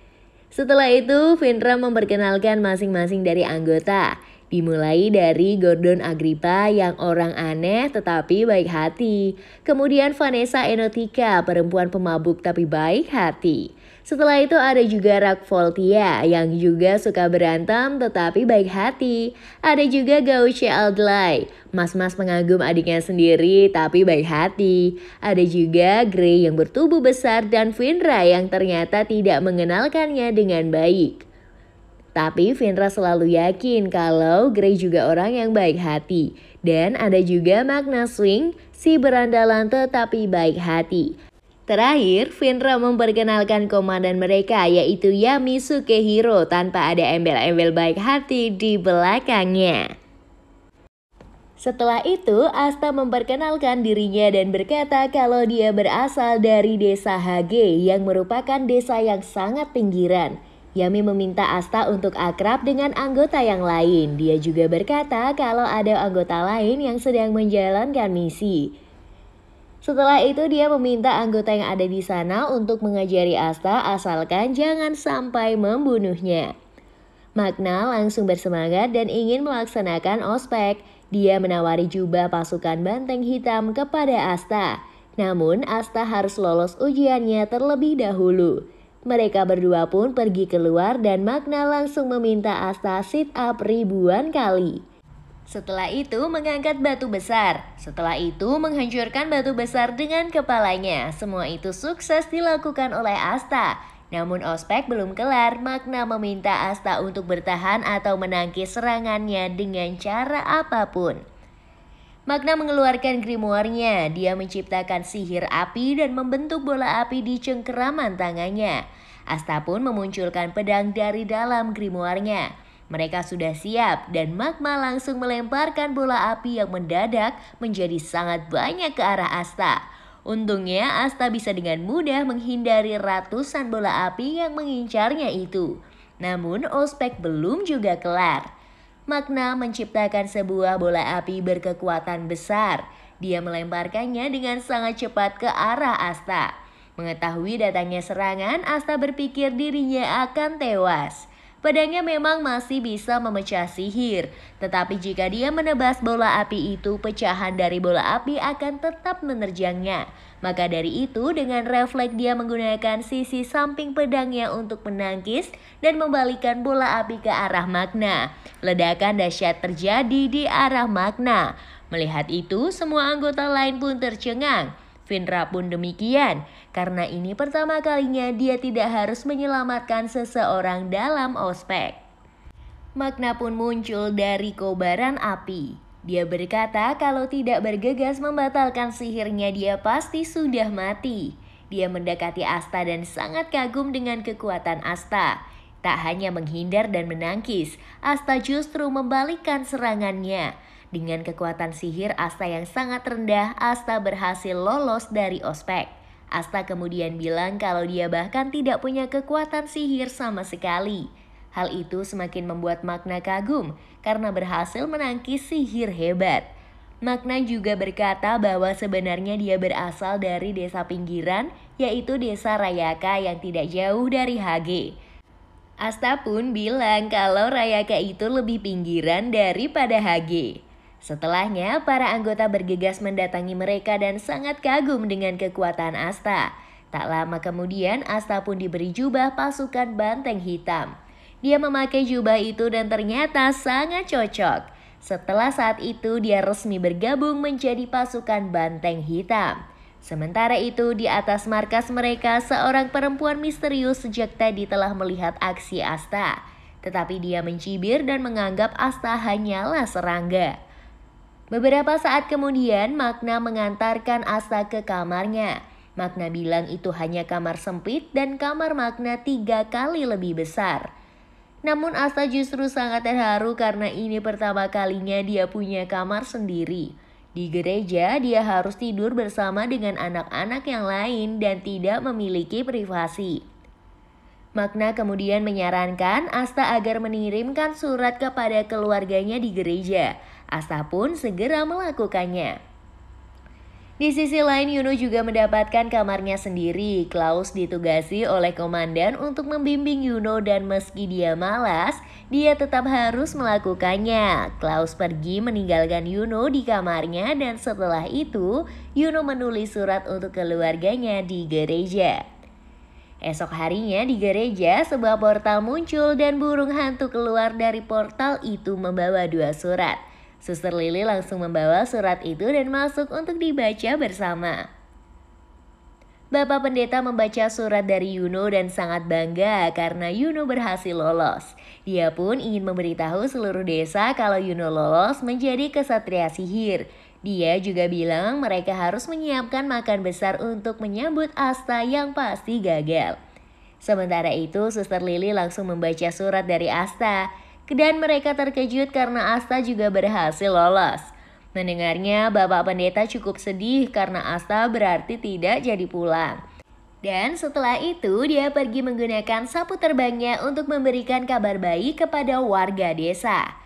Setelah itu Vindra memperkenalkan masing-masing dari anggota. Dimulai dari Gordon Agrippa yang orang aneh tetapi baik hati. Kemudian Vanessa Enotika, perempuan pemabuk tapi baik hati. Setelah itu ada juga Rakvoltia yang juga suka berantem tetapi baik hati. Ada juga Gauche Aldley, mas-mas pengagum adiknya sendiri tapi baik hati. Ada juga Gray yang bertubuh besar dan Vindra yang ternyata tidak mengenalkannya dengan baik. Tapi Vindra selalu yakin kalau Gray juga orang yang baik hati. Dan ada juga Magna Swing, si berandalan tetapi baik hati. Terakhir, Vindra memperkenalkan komandan mereka yaitu Yami Sukehiro tanpa ada embel-embel baik hati di belakangnya. Setelah itu, Asta memperkenalkan dirinya dan berkata kalau dia berasal dari desa Hage yang merupakan desa yang sangat pinggiran. Yami meminta Asta untuk akrab dengan anggota yang lain. Dia juga berkata kalau ada anggota lain yang sedang menjalankan misi. Setelah itu dia meminta anggota yang ada di sana untuk mengajari Asta asalkan jangan sampai membunuhnya. Magna langsung bersemangat dan ingin melaksanakan ospek. Dia menawari jubah pasukan Banteng Hitam kepada Asta. Namun Asta harus lolos ujiannya terlebih dahulu. Mereka berdua pun pergi keluar dan Magna langsung meminta Asta sit up ribuan kali. Setelah itu mengangkat batu besar. Setelah itu menghancurkan batu besar dengan kepalanya. Semua itu sukses dilakukan oleh Asta. Namun ospek belum kelar. Magna meminta Asta untuk bertahan atau menangkis serangannya dengan cara apapun. Magna mengeluarkan grimoire-nya. Dia menciptakan sihir api dan membentuk bola api di cengkeraman tangannya. Asta pun memunculkan pedang dari dalam grimoire-nya. Mereka sudah siap dan Magma langsung melemparkan bola api yang mendadak menjadi sangat banyak ke arah Asta. Untungnya Asta bisa dengan mudah menghindari ratusan bola api yang mengincarnya itu. Namun ospek belum juga kelar. Magna menciptakan sebuah bola api berkekuatan besar. Dia melemparkannya dengan sangat cepat ke arah Asta. Mengetahui datangnya serangan, Asta berpikir dirinya akan tewas. Pedangnya memang masih bisa memecah sihir, tetapi jika dia menebas bola api itu, pecahan dari bola api akan tetap menerjangnya. Maka dari itu, dengan refleks dia menggunakan sisi samping pedangnya untuk menangkis dan membalikan bola api ke arah Magna. Ledakan dahsyat terjadi di arah Magna. Melihat itu, semua anggota lain pun tercengang. Vindra pun demikian, karena ini pertama kalinya dia tidak harus menyelamatkan seseorang dalam ospek. Magna pun muncul dari kobaran api. Dia berkata kalau tidak bergegas membatalkan sihirnya dia pasti sudah mati. Dia mendekati Asta dan sangat kagum dengan kekuatan Asta. Tak hanya menghindar dan menangkis, Asta justru membalikkan serangannya. Dengan kekuatan sihir Asta yang sangat rendah, Asta berhasil lolos dari ospek. Asta kemudian bilang kalau dia bahkan tidak punya kekuatan sihir sama sekali. Hal itu semakin membuat Magna kagum karena berhasil menangkis sihir hebat. Makna juga berkata bahwa sebenarnya dia berasal dari desa pinggiran, yaitu desa Rayaka yang tidak jauh dari HG. Asta pun bilang kalau Rayaka itu lebih pinggiran daripada HG. Setelahnya, para anggota bergegas mendatangi mereka dan sangat kagum dengan kekuatan Asta. Tak lama kemudian, Asta pun diberi jubah pasukan banteng hitam. Dia memakai jubah itu dan ternyata sangat cocok. Setelah saat itu, dia resmi bergabung menjadi pasukan banteng hitam. Sementara itu, di atas markas mereka, seorang perempuan misterius sejak tadi telah melihat aksi Asta. Tetapi dia mencibir dan menganggap Asta hanyalah serangga. Beberapa saat kemudian, Makna mengantarkan Asta ke kamarnya. Makna bilang itu hanya kamar sempit dan kamar Makna 3 kali lebih besar. Namun Asta justru sangat terharu karena ini pertama kalinya dia punya kamar sendiri. Di gereja dia harus tidur bersama dengan anak-anak yang lain dan tidak memiliki privasi. Makna kemudian menyarankan Asta agar mengirimkan surat kepada keluarganya di gereja. Asta pun segera melakukannya. Di sisi lain, Yuno juga mendapatkan kamarnya sendiri. Klaus ditugasi oleh komandan untuk membimbing Yuno dan meski dia malas, dia tetap harus melakukannya. Klaus pergi meninggalkan Yuno di kamarnya dan setelah itu, Yuno menulis surat untuk keluarganya di gereja. Esok harinya di gereja, sebuah portal muncul dan burung hantu keluar dari portal itu membawa 2 surat. Suster Lili langsung membawa surat itu dan masuk untuk dibaca bersama. Bapak Pendeta membaca surat dari Yuno dan sangat bangga karena Yuno berhasil lolos. Dia pun ingin memberitahu seluruh desa kalau Yuno lolos menjadi kesatria sihir. Dia juga bilang mereka harus menyiapkan makan besar untuk menyambut Asta yang pasti gagal. Sementara itu, Suster Lili langsung membaca surat dari Asta. Dan mereka terkejut karena Asta juga berhasil lolos. Mendengarnya, Bapak Pendeta cukup sedih karena Asta berarti tidak jadi pulang. Dan setelah itu, dia pergi menggunakan sapu terbangnya untuk memberikan kabar baik kepada warga desa.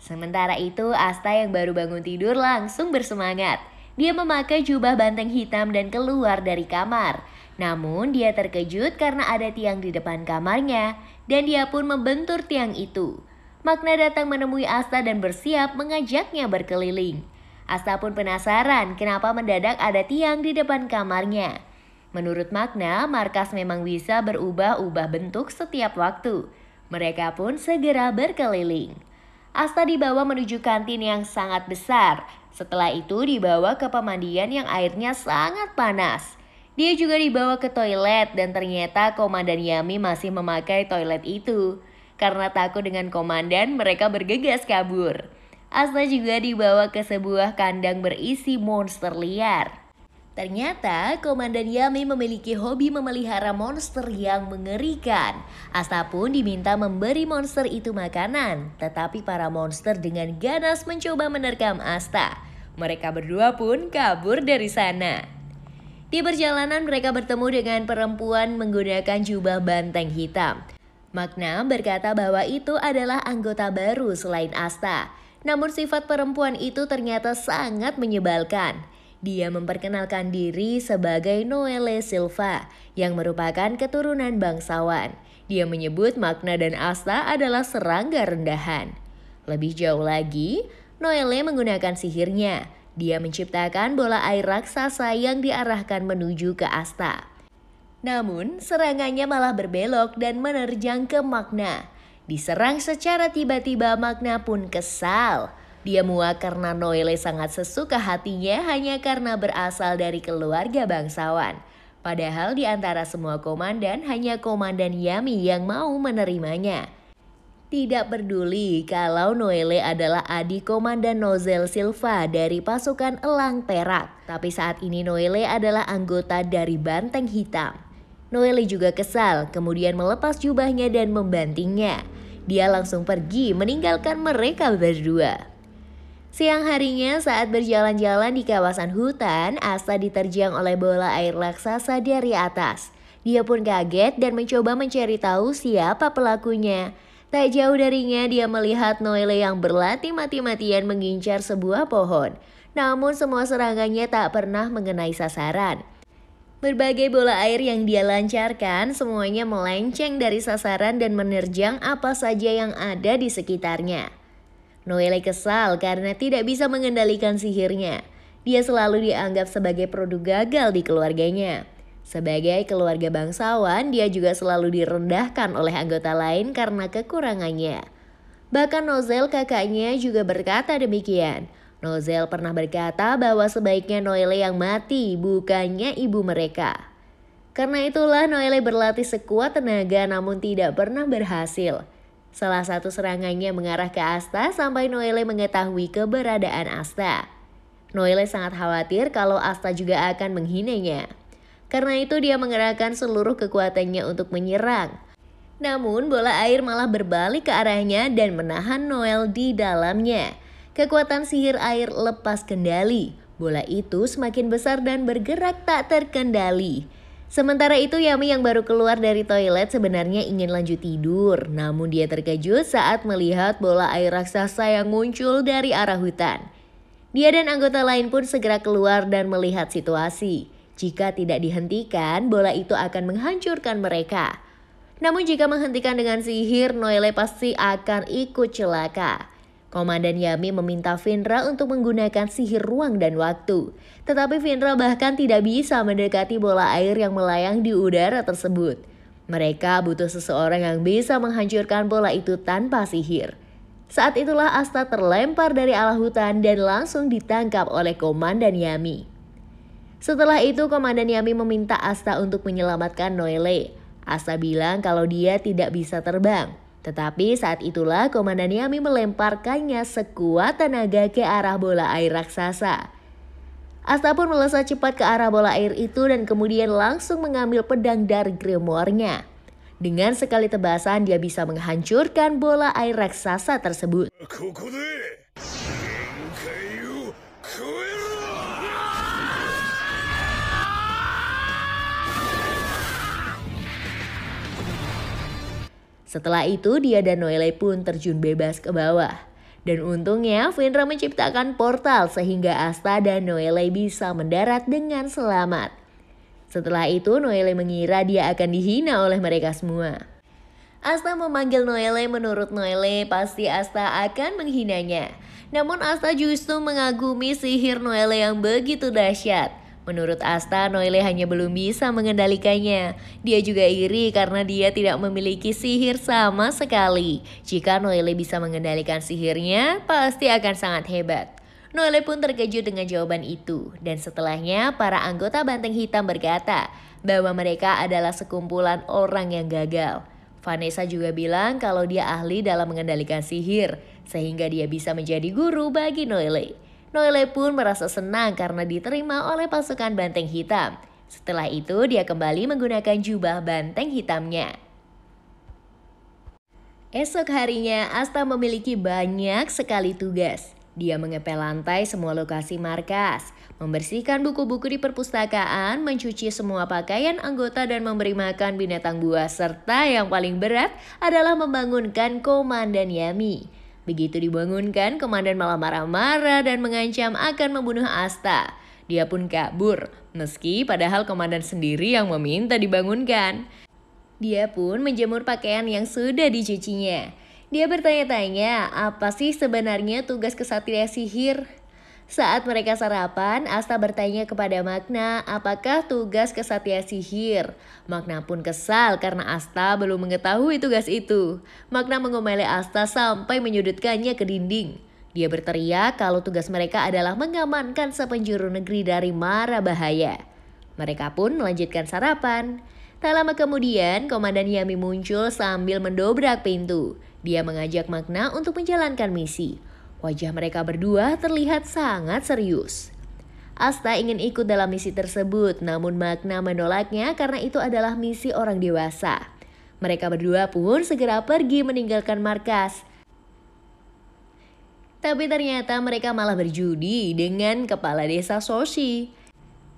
Sementara itu, Asta yang baru bangun tidur langsung bersemangat. Dia memakai jubah banteng hitam dan keluar dari kamar. Namun, dia terkejut karena ada tiang di depan kamarnya, dan dia pun membentur tiang itu. Makna datang menemui Asta dan bersiap mengajaknya berkeliling. Asta pun penasaran kenapa mendadak ada tiang di depan kamarnya. Menurut Makna, markas memang bisa berubah-ubah bentuk setiap waktu. Mereka pun segera berkeliling. Asta dibawa menuju kantin yang sangat besar. Setelah itu dibawa ke pemandian yang airnya sangat panas. Dia juga dibawa ke toilet dan ternyata Komandan Yami masih memakai toilet itu. Karena takut dengan komandan, mereka bergegas kabur. Asta juga dibawa ke sebuah kandang berisi monster liar. Ternyata Komandan Yami memiliki hobi memelihara monster yang mengerikan. Asta pun diminta memberi monster itu makanan, tetapi para monster dengan ganas mencoba menerkam Asta. Mereka berdua pun kabur dari sana. Di perjalanan mereka bertemu dengan perempuan menggunakan jubah banteng hitam. Makna berkata bahwa itu adalah anggota baru selain Asta. Namun sifat perempuan itu ternyata sangat menyebalkan. Dia memperkenalkan diri sebagai Noelle Silva yang merupakan keturunan bangsawan. Dia menyebut Makna dan Asta adalah serangga rendahan. Lebih jauh lagi, Noelle menggunakan sihirnya. Dia menciptakan bola air raksasa yang diarahkan menuju ke Asta. Namun, serangannya malah berbelok dan menerjang ke Makna. Diserang secara tiba-tiba, Makna pun kesal. Dia muak karena Noelle sangat sesuka hatinya hanya karena berasal dari keluarga bangsawan. Padahal di antara semua komandan, hanya Komandan Yami yang mau menerimanya. Tidak peduli kalau Noelle adalah adik Komandan Nozel Silva dari pasukan Elang Perak. Tapi saat ini Noelle adalah anggota dari Banteng Hitam. Noelle juga kesal, kemudian melepas jubahnya dan membantingnya. Dia langsung pergi meninggalkan mereka berdua. Siang harinya saat berjalan-jalan di kawasan hutan, Asta diterjang oleh bola air raksasa dari atas. Dia pun kaget dan mencoba mencari tahu siapa pelakunya. Tak jauh darinya dia melihat Noelle yang berlatih mati-matian mengincar sebuah pohon. Namun semua serangannya tak pernah mengenai sasaran. Berbagai bola air yang dia lancarkan semuanya melenceng dari sasaran dan menerjang apa saja yang ada di sekitarnya. Noelle kesal karena tidak bisa mengendalikan sihirnya. Dia selalu dianggap sebagai produk gagal di keluarganya. Sebagai keluarga bangsawan, dia juga selalu direndahkan oleh anggota lain karena kekurangannya. Bahkan Nozel kakaknya juga berkata demikian. Nozel pernah berkata bahwa sebaiknya Noelle yang mati, bukannya ibu mereka. Karena itulah Noelle berlatih sekuat tenaga namun tidak pernah berhasil. Salah satu serangannya mengarah ke Asta sampai Noelle mengetahui keberadaan Asta. Noelle sangat khawatir kalau Asta juga akan menghinanya. Karena itu dia mengerahkan seluruh kekuatannya untuk menyerang. Namun bola air malah berbalik ke arahnya dan menahan Noelle di dalamnya. Kekuatan sihir air lepas kendali. Bola itu semakin besar dan bergerak tak terkendali. Sementara itu Yami yang baru keluar dari toilet sebenarnya ingin lanjut tidur. Namun dia terkejut saat melihat bola air raksasa yang muncul dari arah hutan. Dia dan anggota lain pun segera keluar dan melihat situasi. Jika tidak dihentikan, bola itu akan menghancurkan mereka. Namun jika menghentikan dengan sihir, Noelle pasti akan ikut celaka. Komandan Yami meminta Finra untuk menggunakan sihir ruang dan waktu. Tetapi Finra bahkan tidak bisa mendekati bola air yang melayang di udara tersebut. Mereka butuh seseorang yang bisa menghancurkan bola itu tanpa sihir. Saat itulah Asta terlempar dari alah hutan dan langsung ditangkap oleh Komandan Yami. Setelah itu Komandan Yami meminta Asta untuk menyelamatkan Noelle. Asta bilang kalau dia tidak bisa terbang. Tetapi saat itulah Komandan Yami melemparkannya sekuat tenaga ke arah bola air raksasa. Asta pun melesat cepat ke arah bola air itu dan kemudian langsung mengambil pedang dari grimoire-nya. Dengan sekali tebasan dia bisa menghancurkan bola air raksasa tersebut. Setelah itu dia dan Noelle pun terjun bebas ke bawah. Dan untungnya Finra menciptakan portal sehingga Asta dan Noelle bisa mendarat dengan selamat. Setelah itu Noelle mengira dia akan dihina oleh mereka semua. Asta memanggil Noelle, menurut Noelle pasti Asta akan menghinanya. Namun Asta justru mengagumi sihir Noelle yang begitu dahsyat. Menurut Asta, Noelle hanya belum bisa mengendalikannya. Dia juga iri karena dia tidak memiliki sihir sama sekali. Jika Noelle bisa mengendalikan sihirnya, pasti akan sangat hebat. Noelle pun terkejut dengan jawaban itu. Dan setelahnya, para anggota Banteng Hitam berkata bahwa mereka adalah sekumpulan orang yang gagal. Vanessa juga bilang kalau dia ahli dalam mengendalikan sihir, sehingga dia bisa menjadi guru bagi Noelle. Noelle pun merasa senang karena diterima oleh pasukan Banteng Hitam. Setelah itu dia kembali menggunakan jubah banteng hitamnya. Esok harinya Asta memiliki banyak sekali tugas. Dia mengepel lantai semua lokasi markas, membersihkan buku-buku di perpustakaan, mencuci semua pakaian anggota dan memberi makan binatang buas, serta yang paling berat adalah membangunkan Komandan Yami. Begitu dibangunkan, Komandan malah marah-marah dan mengancam akan membunuh Asta. Dia pun kabur, meski padahal Komandan sendiri yang meminta dibangunkan. Dia pun menjemur pakaian yang sudah dicucinya. Dia bertanya-tanya, apa sih sebenarnya tugas kesatria sihir? Saat mereka sarapan, Asta bertanya kepada Magna apakah tugas kesatria sihir. Magna pun kesal karena Asta belum mengetahui tugas itu. Magna mengomeli Asta sampai menyudutkannya ke dinding. Dia berteriak kalau tugas mereka adalah mengamankan sepenjuru negeri dari mara bahaya. Mereka pun melanjutkan sarapan. Tak lama kemudian, Komandan Yami muncul sambil mendobrak pintu. Dia mengajak Magna untuk menjalankan misi. Wajah mereka berdua terlihat sangat serius. Asta ingin ikut dalam misi tersebut, namun Magna menolaknya karena itu adalah misi orang dewasa. Mereka berdua pun segera pergi meninggalkan markas. Tapi ternyata mereka malah berjudi dengan kepala desa Soshi.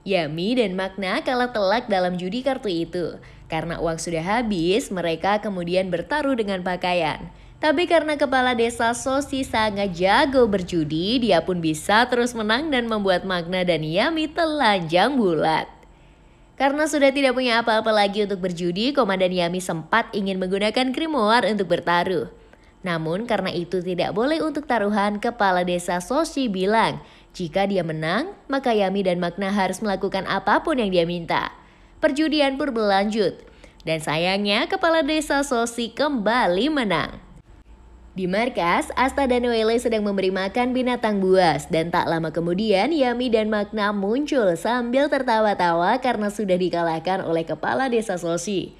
Yami dan Magna kalah telak dalam judi kartu itu. Karena uang sudah habis, mereka kemudian bertaruh dengan pakaian. Tapi karena kepala desa Sosi sangat jago berjudi, dia pun bisa terus menang dan membuat Magna dan Yami telanjang bulat. Karena sudah tidak punya apa-apa lagi untuk berjudi, Komandan Yami sempat ingin menggunakan Grimoire untuk bertaruh. Namun karena itu tidak boleh untuk taruhan, kepala desa Soshi bilang jika dia menang, maka Yami dan Magna harus melakukan apapun yang dia minta. Perjudian pun berlanjut, dan sayangnya kepala desa Soshi kembali menang. Di markas, Asta dan Noelle sedang memberi makan binatang buas dan tak lama kemudian Yami dan Magna muncul sambil tertawa-tawa karena sudah dikalahkan oleh kepala desa Soshi.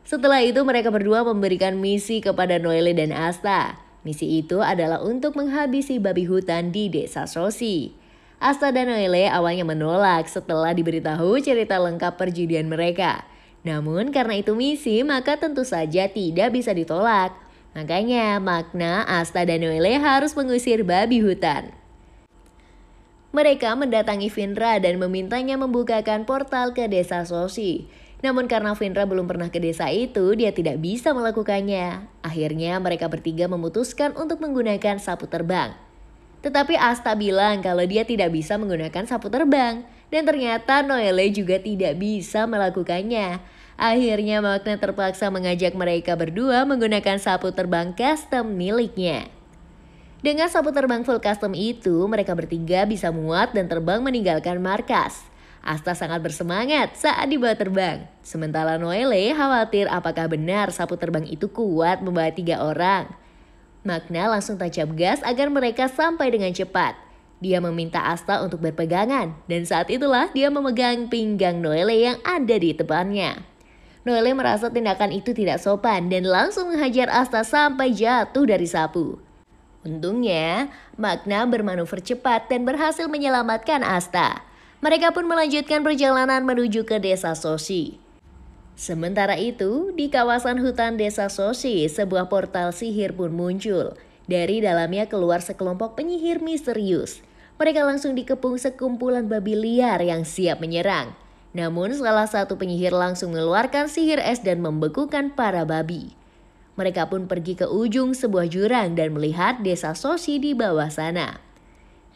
Setelah itu mereka berdua memberikan misi kepada Noelle dan Asta. Misi itu adalah untuk menghabisi babi hutan di desa Soshi. Asta dan Noelle awalnya menolak setelah diberitahu cerita lengkap perjudian mereka. Namun karena itu misi maka tentu saja tidak bisa ditolak. Makanya Magna, Asta, dan Noelle harus mengusir babi hutan. Mereka mendatangi Finra dan memintanya membukakan portal ke desa Soshi. Namun karena Finra belum pernah ke desa itu, dia tidak bisa melakukannya. Akhirnya mereka bertiga memutuskan untuk menggunakan sapu terbang. Tetapi Asta bilang kalau dia tidak bisa menggunakan sapu terbang. Dan ternyata Noelle juga tidak bisa melakukannya. Akhirnya Magna terpaksa mengajak mereka berdua menggunakan sapu terbang custom miliknya. Dengan sapu terbang full custom itu, mereka bertiga bisa muat dan terbang meninggalkan markas. Asta sangat bersemangat saat dibawa terbang. Sementara Noelle khawatir apakah benar sapu terbang itu kuat membawa 3 orang. Magna langsung tancap gas agar mereka sampai dengan cepat. Dia meminta Asta untuk berpegangan dan saat itulah dia memegang pinggang Noelle yang ada di depannya. Noelle merasa tindakan itu tidak sopan dan langsung menghajar Asta sampai jatuh dari sapu. Untungnya, Magna bermanuver cepat dan berhasil menyelamatkan Asta. Mereka pun melanjutkan perjalanan menuju ke desa Soshi. Sementara itu, di kawasan hutan desa Soshi, sebuah portal sihir pun muncul. Dari dalamnya keluar sekelompok penyihir misterius. Mereka langsung dikepung sekumpulan babi liar yang siap menyerang. Namun salah satu penyihir langsung mengeluarkan sihir es dan membekukan para babi. Mereka pun pergi ke ujung sebuah jurang dan melihat desa Soshi di bawah sana.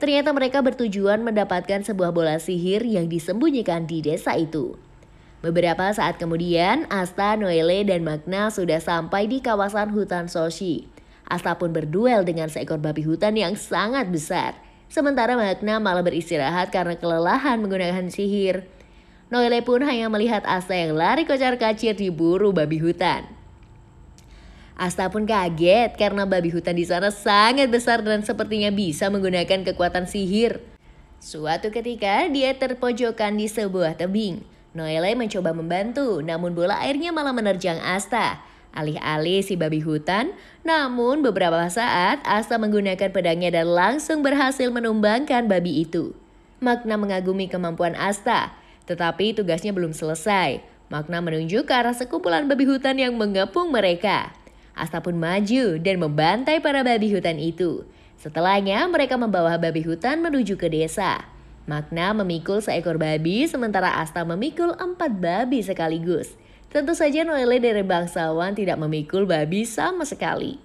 Ternyata mereka bertujuan mendapatkan sebuah bola sihir yang disembunyikan di desa itu. Beberapa saat kemudian, Asta, Noelle, dan Magna sudah sampai di kawasan hutan Soshi. Asta pun berduel dengan seekor babi hutan yang sangat besar. Sementara Magna malah beristirahat karena kelelahan menggunakan sihir. Noelle pun hanya melihat Asta yang lari kocar-kacir diburu babi hutan. Asta pun kaget karena babi hutan di sana sangat besar dan sepertinya bisa menggunakan kekuatan sihir. Suatu ketika dia terpojokan di sebuah tebing. Noelle mencoba membantu, namun bola airnya malah menerjang Asta. Alih-alih si babi hutan, namun beberapa saat Asta menggunakan pedangnya dan langsung berhasil menumbangkan babi itu. Magna mengagumi kemampuan Asta. Tetapi tugasnya belum selesai. Magna menunjuk ke arah sekumpulan babi hutan yang mengepung mereka. Asta pun maju dan membantai para babi hutan itu. Setelahnya mereka membawa babi hutan menuju ke desa. Magna memikul seekor babi sementara Asta memikul 4 babi sekaligus. Tentu saja Noelle dari bangsawan tidak memikul babi sama sekali.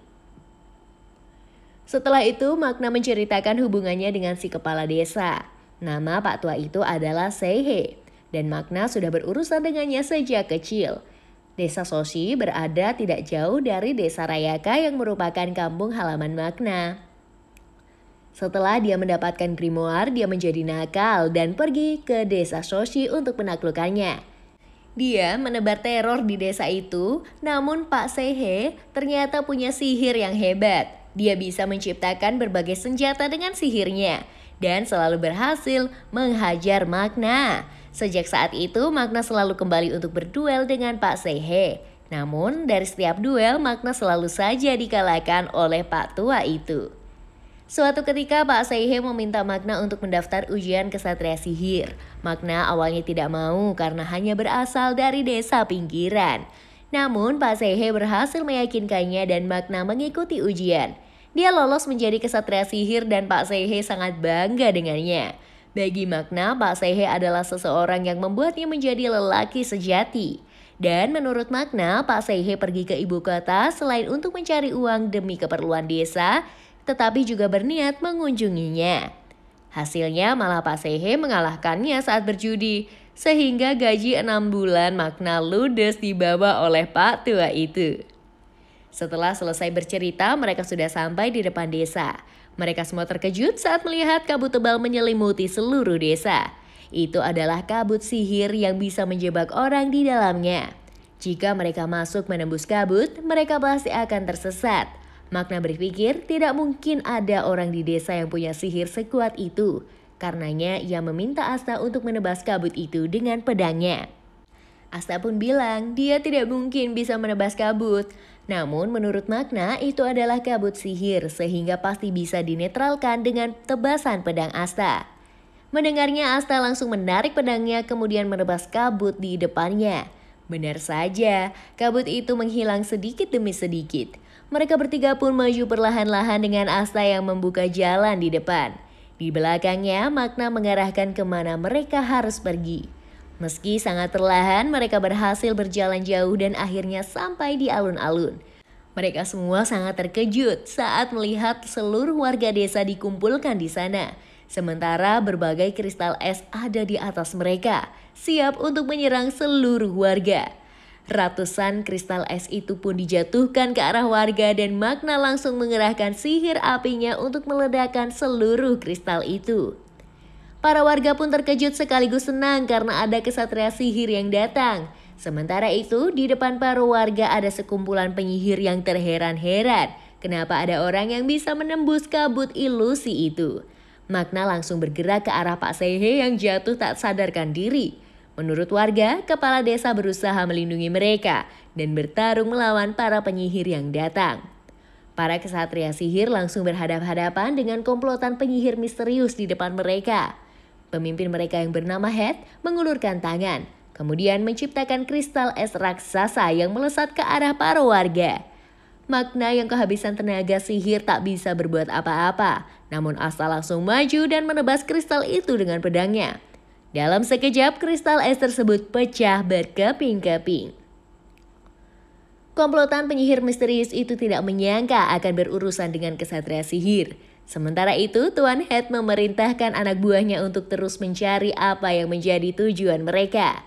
Setelah itu Magna menceritakan hubungannya dengan si kepala desa. Nama Pak Tua itu adalah Seihe. Dan Magna sudah berurusan dengannya sejak kecil. Desa Soshi berada tidak jauh dari desa Rayaka yang merupakan kampung halaman Magna. Setelah dia mendapatkan Grimoire, dia menjadi nakal dan pergi ke desa Soshi untuk menaklukkannya. Dia menebar teror di desa itu, namun Pak Seihe ternyata punya sihir yang hebat. Dia bisa menciptakan berbagai senjata dengan sihirnya dan selalu berhasil menghajar Magna. Sejak saat itu, Magna selalu kembali untuk berduel dengan Pak Seihe. Namun, dari setiap duel, Magna selalu saja dikalahkan oleh Pak Tua itu. Suatu ketika, Pak Seihe meminta Magna untuk mendaftar ujian kesatria sihir. Magna awalnya tidak mau karena hanya berasal dari desa pinggiran. Namun, Pak Seihe berhasil meyakinkannya dan Magna mengikuti ujian. Dia lolos menjadi kesatria sihir dan Pak Seihe sangat bangga dengannya. Bagi Magna, Pak Seihe adalah seseorang yang membuatnya menjadi lelaki sejati. Dan menurut Makna, Pak Seihe pergi ke ibu kota selain untuk mencari uang demi keperluan desa, tetapi juga berniat mengunjunginya. Hasilnya malah Pak Seihe mengalahkannya saat berjudi, sehingga gaji 6 bulan Makna ludes dibawa oleh Pak tua itu. Setelah selesai bercerita, mereka sudah sampai di depan desa. Mereka semua terkejut saat melihat kabut tebal menyelimuti seluruh desa. Itu adalah kabut sihir yang bisa menjebak orang di dalamnya. Jika mereka masuk menembus kabut, mereka pasti akan tersesat. Makna berpikir tidak mungkin ada orang di desa yang punya sihir sekuat itu. Karenanya ia meminta Asta untuk menebas kabut itu dengan pedangnya. Asta pun bilang dia tidak mungkin bisa menebas kabut. Namun menurut Makna itu adalah kabut sihir sehingga pasti bisa dinetralkan dengan tebasan pedang Asta. Mendengarnya Asta langsung menarik pedangnya kemudian menebas kabut di depannya. Benar saja, kabut itu menghilang sedikit demi sedikit. Mereka bertiga pun maju perlahan-lahan dengan Asta yang membuka jalan di depan. Di belakangnya, Makna mengarahkan kemana mereka harus pergi. Meski sangat perlahan, mereka berhasil berjalan jauh dan akhirnya sampai di alun-alun. Mereka semua sangat terkejut saat melihat seluruh warga desa dikumpulkan di sana. Sementara berbagai kristal es ada di atas mereka, siap untuk menyerang seluruh warga. Ratusan kristal es itu pun dijatuhkan ke arah warga dan Makna langsung mengerahkan sihir apinya untuk meledakkan seluruh kristal itu. Para warga pun terkejut sekaligus senang karena ada kesatria sihir yang datang. Sementara itu, di depan para warga ada sekumpulan penyihir yang terheran-heran. Kenapa ada orang yang bisa menembus kabut ilusi itu? Makna langsung bergerak ke arah Pak Seihe yang jatuh tak sadarkan diri. Menurut warga, kepala desa berusaha melindungi mereka dan bertarung melawan para penyihir yang datang. Para kesatria sihir langsung berhadapan-hadapan dengan komplotan penyihir misterius di depan mereka. Pemimpin mereka yang bernama Het mengulurkan tangan, kemudian menciptakan kristal es raksasa yang melesat ke arah para warga. Makna yang kehabisan tenaga sihir tak bisa berbuat apa-apa, namun Asta langsung maju dan menebas kristal itu dengan pedangnya. Dalam sekejap, kristal es tersebut pecah berkeping-keping. Komplotan penyihir misterius itu tidak menyangka akan berurusan dengan kesatria sihir. Sementara itu, Tuan Het memerintahkan anak buahnya untuk terus mencari apa yang menjadi tujuan mereka.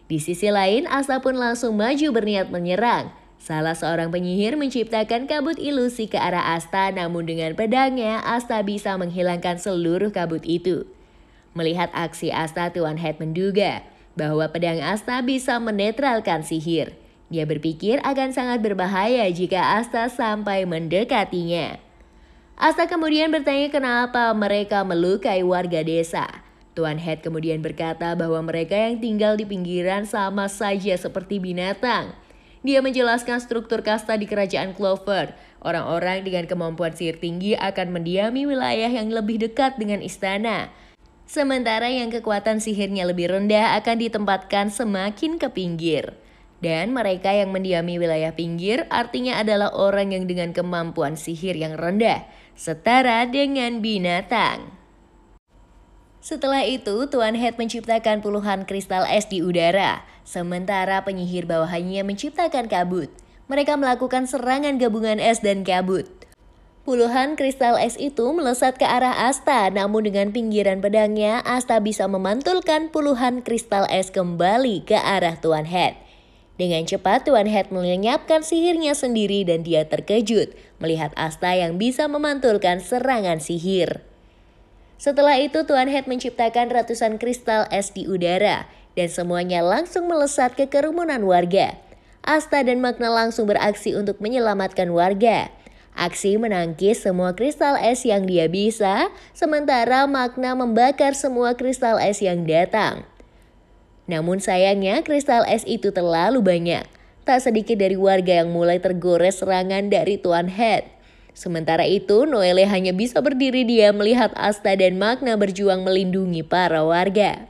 Di sisi lain, Asta pun langsung maju berniat menyerang. Salah seorang penyihir menciptakan kabut ilusi ke arah Asta, namun dengan pedangnya, Asta bisa menghilangkan seluruh kabut itu. Melihat aksi Asta, Tuan Het menduga bahwa pedang Asta bisa menetralkan sihir. Dia berpikir akan sangat berbahaya jika Asta sampai mendekatinya. Asta kemudian bertanya kenapa mereka melukai warga desa. Tuan Het kemudian berkata bahwa mereka yang tinggal di pinggiran sama saja seperti binatang. Dia menjelaskan struktur kasta di kerajaan Clover. Orang-orang dengan kemampuan sihir tinggi akan mendiami wilayah yang lebih dekat dengan istana. Sementara yang kekuatan sihirnya lebih rendah akan ditempatkan semakin ke pinggir. Dan mereka yang mendiami wilayah pinggir artinya adalah orang yang dengan kemampuan sihir yang rendah, setara dengan binatang. Setelah itu, Tuan Het menciptakan puluhan kristal es di udara, sementara penyihir bawahannya menciptakan kabut. Mereka melakukan serangan gabungan es dan kabut. Puluhan kristal es itu melesat ke arah Asta, namun dengan pinggiran pedangnya, Asta bisa memantulkan puluhan kristal es kembali ke arah Tuan Het. Dengan cepat, Tuan Het melenyapkan sihirnya sendiri dan dia terkejut melihat Asta yang bisa memantulkan serangan sihir. Setelah itu, Tuan Het menciptakan ratusan kristal es di udara dan semuanya langsung melesat ke kerumunan warga. Asta dan Makna langsung beraksi untuk menyelamatkan warga. Aksi menangkis semua kristal es yang dia bisa, sementara Makna membakar semua kristal es yang datang. Namun sayangnya kristal es itu terlalu banyak. Tak sedikit dari warga yang mulai tergores serangan dari Tuan Het. Sementara itu, Noelle hanya bisa berdiri diam melihat Asta dan Makna berjuang melindungi para warga.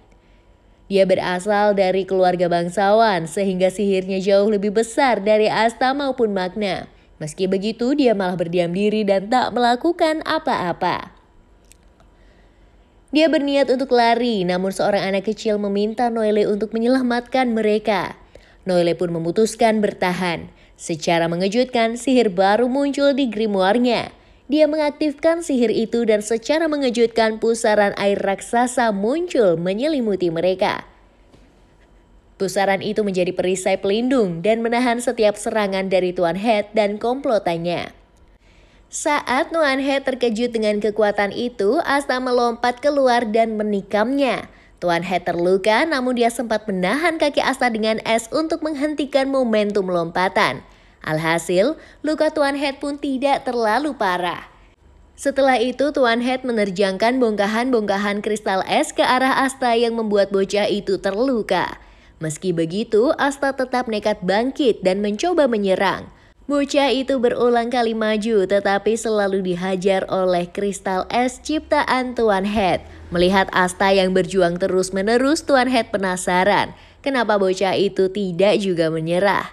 Dia berasal dari keluarga bangsawan, sehingga sihirnya jauh lebih besar dari Asta maupun Makna. Meski begitu, dia malah berdiam diri dan tak melakukan apa-apa. Dia berniat untuk lari, namun seorang anak kecil meminta Noelle untuk menyelamatkan mereka. Noelle pun memutuskan bertahan. Secara mengejutkan, sihir baru muncul di grimoire-nya. Dia mengaktifkan sihir itu dan secara mengejutkan pusaran air raksasa muncul menyelimuti mereka. Pusaran itu menjadi perisai pelindung dan menahan setiap serangan dari Tuan Head dan komplotannya. Saat Tuan Head terkejut dengan kekuatan itu, Asta melompat keluar dan menikamnya. Tuan Head terluka, namun dia sempat menahan kaki Asta dengan es untuk menghentikan momentum lompatan. Alhasil, luka Tuan Head pun tidak terlalu parah. Setelah itu, Tuan Head menerjangkan bongkahan-bongkahan kristal es ke arah Asta yang membuat bocah itu terluka. Meski begitu, Asta tetap nekat bangkit dan mencoba menyerang. Bocah itu berulang kali maju tetapi selalu dihajar oleh kristal es ciptaan Tuan Head. Melihat Asta yang berjuang terus-menerus, Tuan Head penasaran kenapa bocah itu tidak juga menyerah.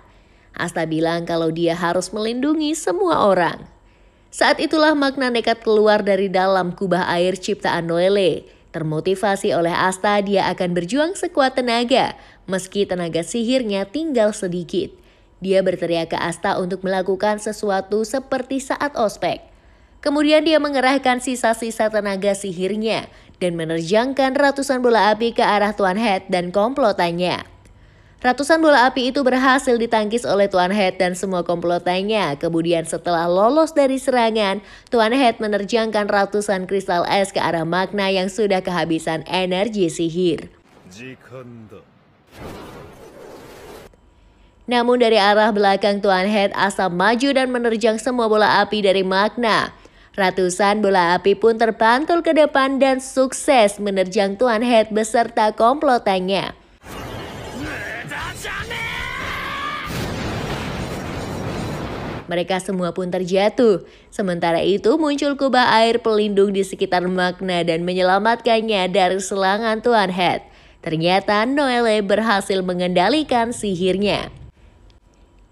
Asta bilang kalau dia harus melindungi semua orang. Saat itulah Magna nekat keluar dari dalam kubah air ciptaan Noelle. Termotivasi oleh Asta, dia akan berjuang sekuat tenaga, meski tenaga sihirnya tinggal sedikit. Dia berteriak ke Asta untuk melakukan sesuatu seperti saat ospek. Kemudian dia mengerahkan sisa-sisa tenaga sihirnya dan menerjangkan ratusan bola api ke arah Tuan Head dan komplotannya. Ratusan bola api itu berhasil ditangkis oleh Tuan Head dan semua komplotannya. Kemudian setelah lolos dari serangan, Tuan Head menerjangkan ratusan kristal es ke arah Magna yang sudah kehabisan energi sihir. Namun dari arah belakang Tuan Head, Asta maju dan menerjang semua bola api dari Magna. Ratusan bola api pun terpantul ke depan dan sukses menerjang Tuan Head beserta komplotannya. Mereka semua pun terjatuh. Sementara itu muncul kubah air pelindung di sekitar Magna dan menyelamatkannya dari serangan Tuan Head. Ternyata Noelle berhasil mengendalikan sihirnya.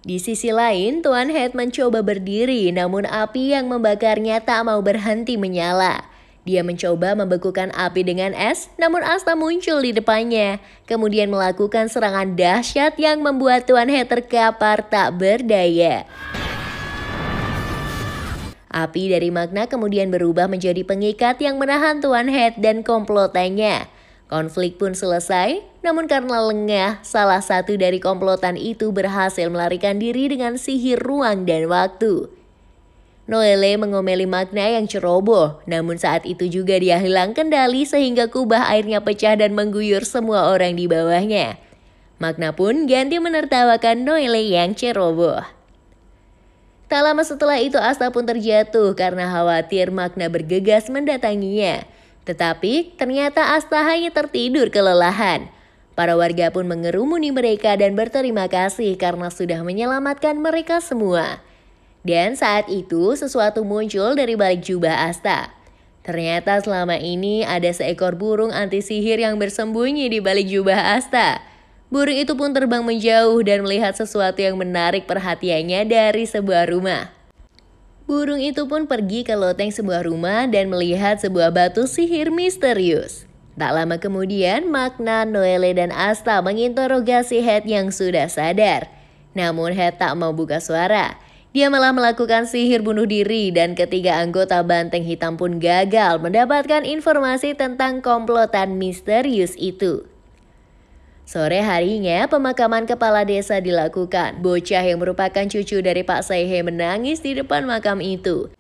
Di sisi lain, Tuan Head mencoba berdiri, namun api yang membakarnya tak mau berhenti menyala. Dia mencoba membekukan api dengan es, namun Asta muncul di depannya. Kemudian melakukan serangan dahsyat yang membuat Tuan Head terkapar tak berdaya. Api dari Magna kemudian berubah menjadi pengikat yang menahan Tuan Head dan komplotannya. Konflik pun selesai, namun karena lengah, salah satu dari komplotan itu berhasil melarikan diri dengan sihir ruang dan waktu. Noelle mengomeli Magna yang ceroboh, namun saat itu juga dia hilang kendali sehingga kubah airnya pecah dan mengguyur semua orang di bawahnya. Magna pun ganti menertawakan Noelle yang ceroboh. Tak lama setelah itu Asta pun terjatuh karena khawatir Magna bergegas mendatanginya. Tetapi ternyata Asta hanya tertidur kelelahan. Para warga pun mengerumuni mereka dan berterima kasih karena sudah menyelamatkan mereka semua. Dan saat itu sesuatu muncul dari balik jubah Asta. Ternyata selama ini ada seekor burung anti sihir yang bersembunyi di balik jubah Asta. Burung itu pun terbang menjauh dan melihat sesuatu yang menarik perhatiannya dari sebuah rumah. Burung itu pun pergi ke loteng sebuah rumah dan melihat sebuah batu sihir misterius. Tak lama kemudian, Magna, Noelle, dan Asta menginterogasi Head yang sudah sadar. Namun Head tak mau buka suara. Dia malah melakukan sihir bunuh diri dan ketiga anggota Banteng Hitam pun gagal mendapatkan informasi tentang komplotan misterius itu. Sore harinya, pemakaman kepala desa dilakukan. Bocah yang merupakan cucu dari Pak Saihe menangis di depan makam itu.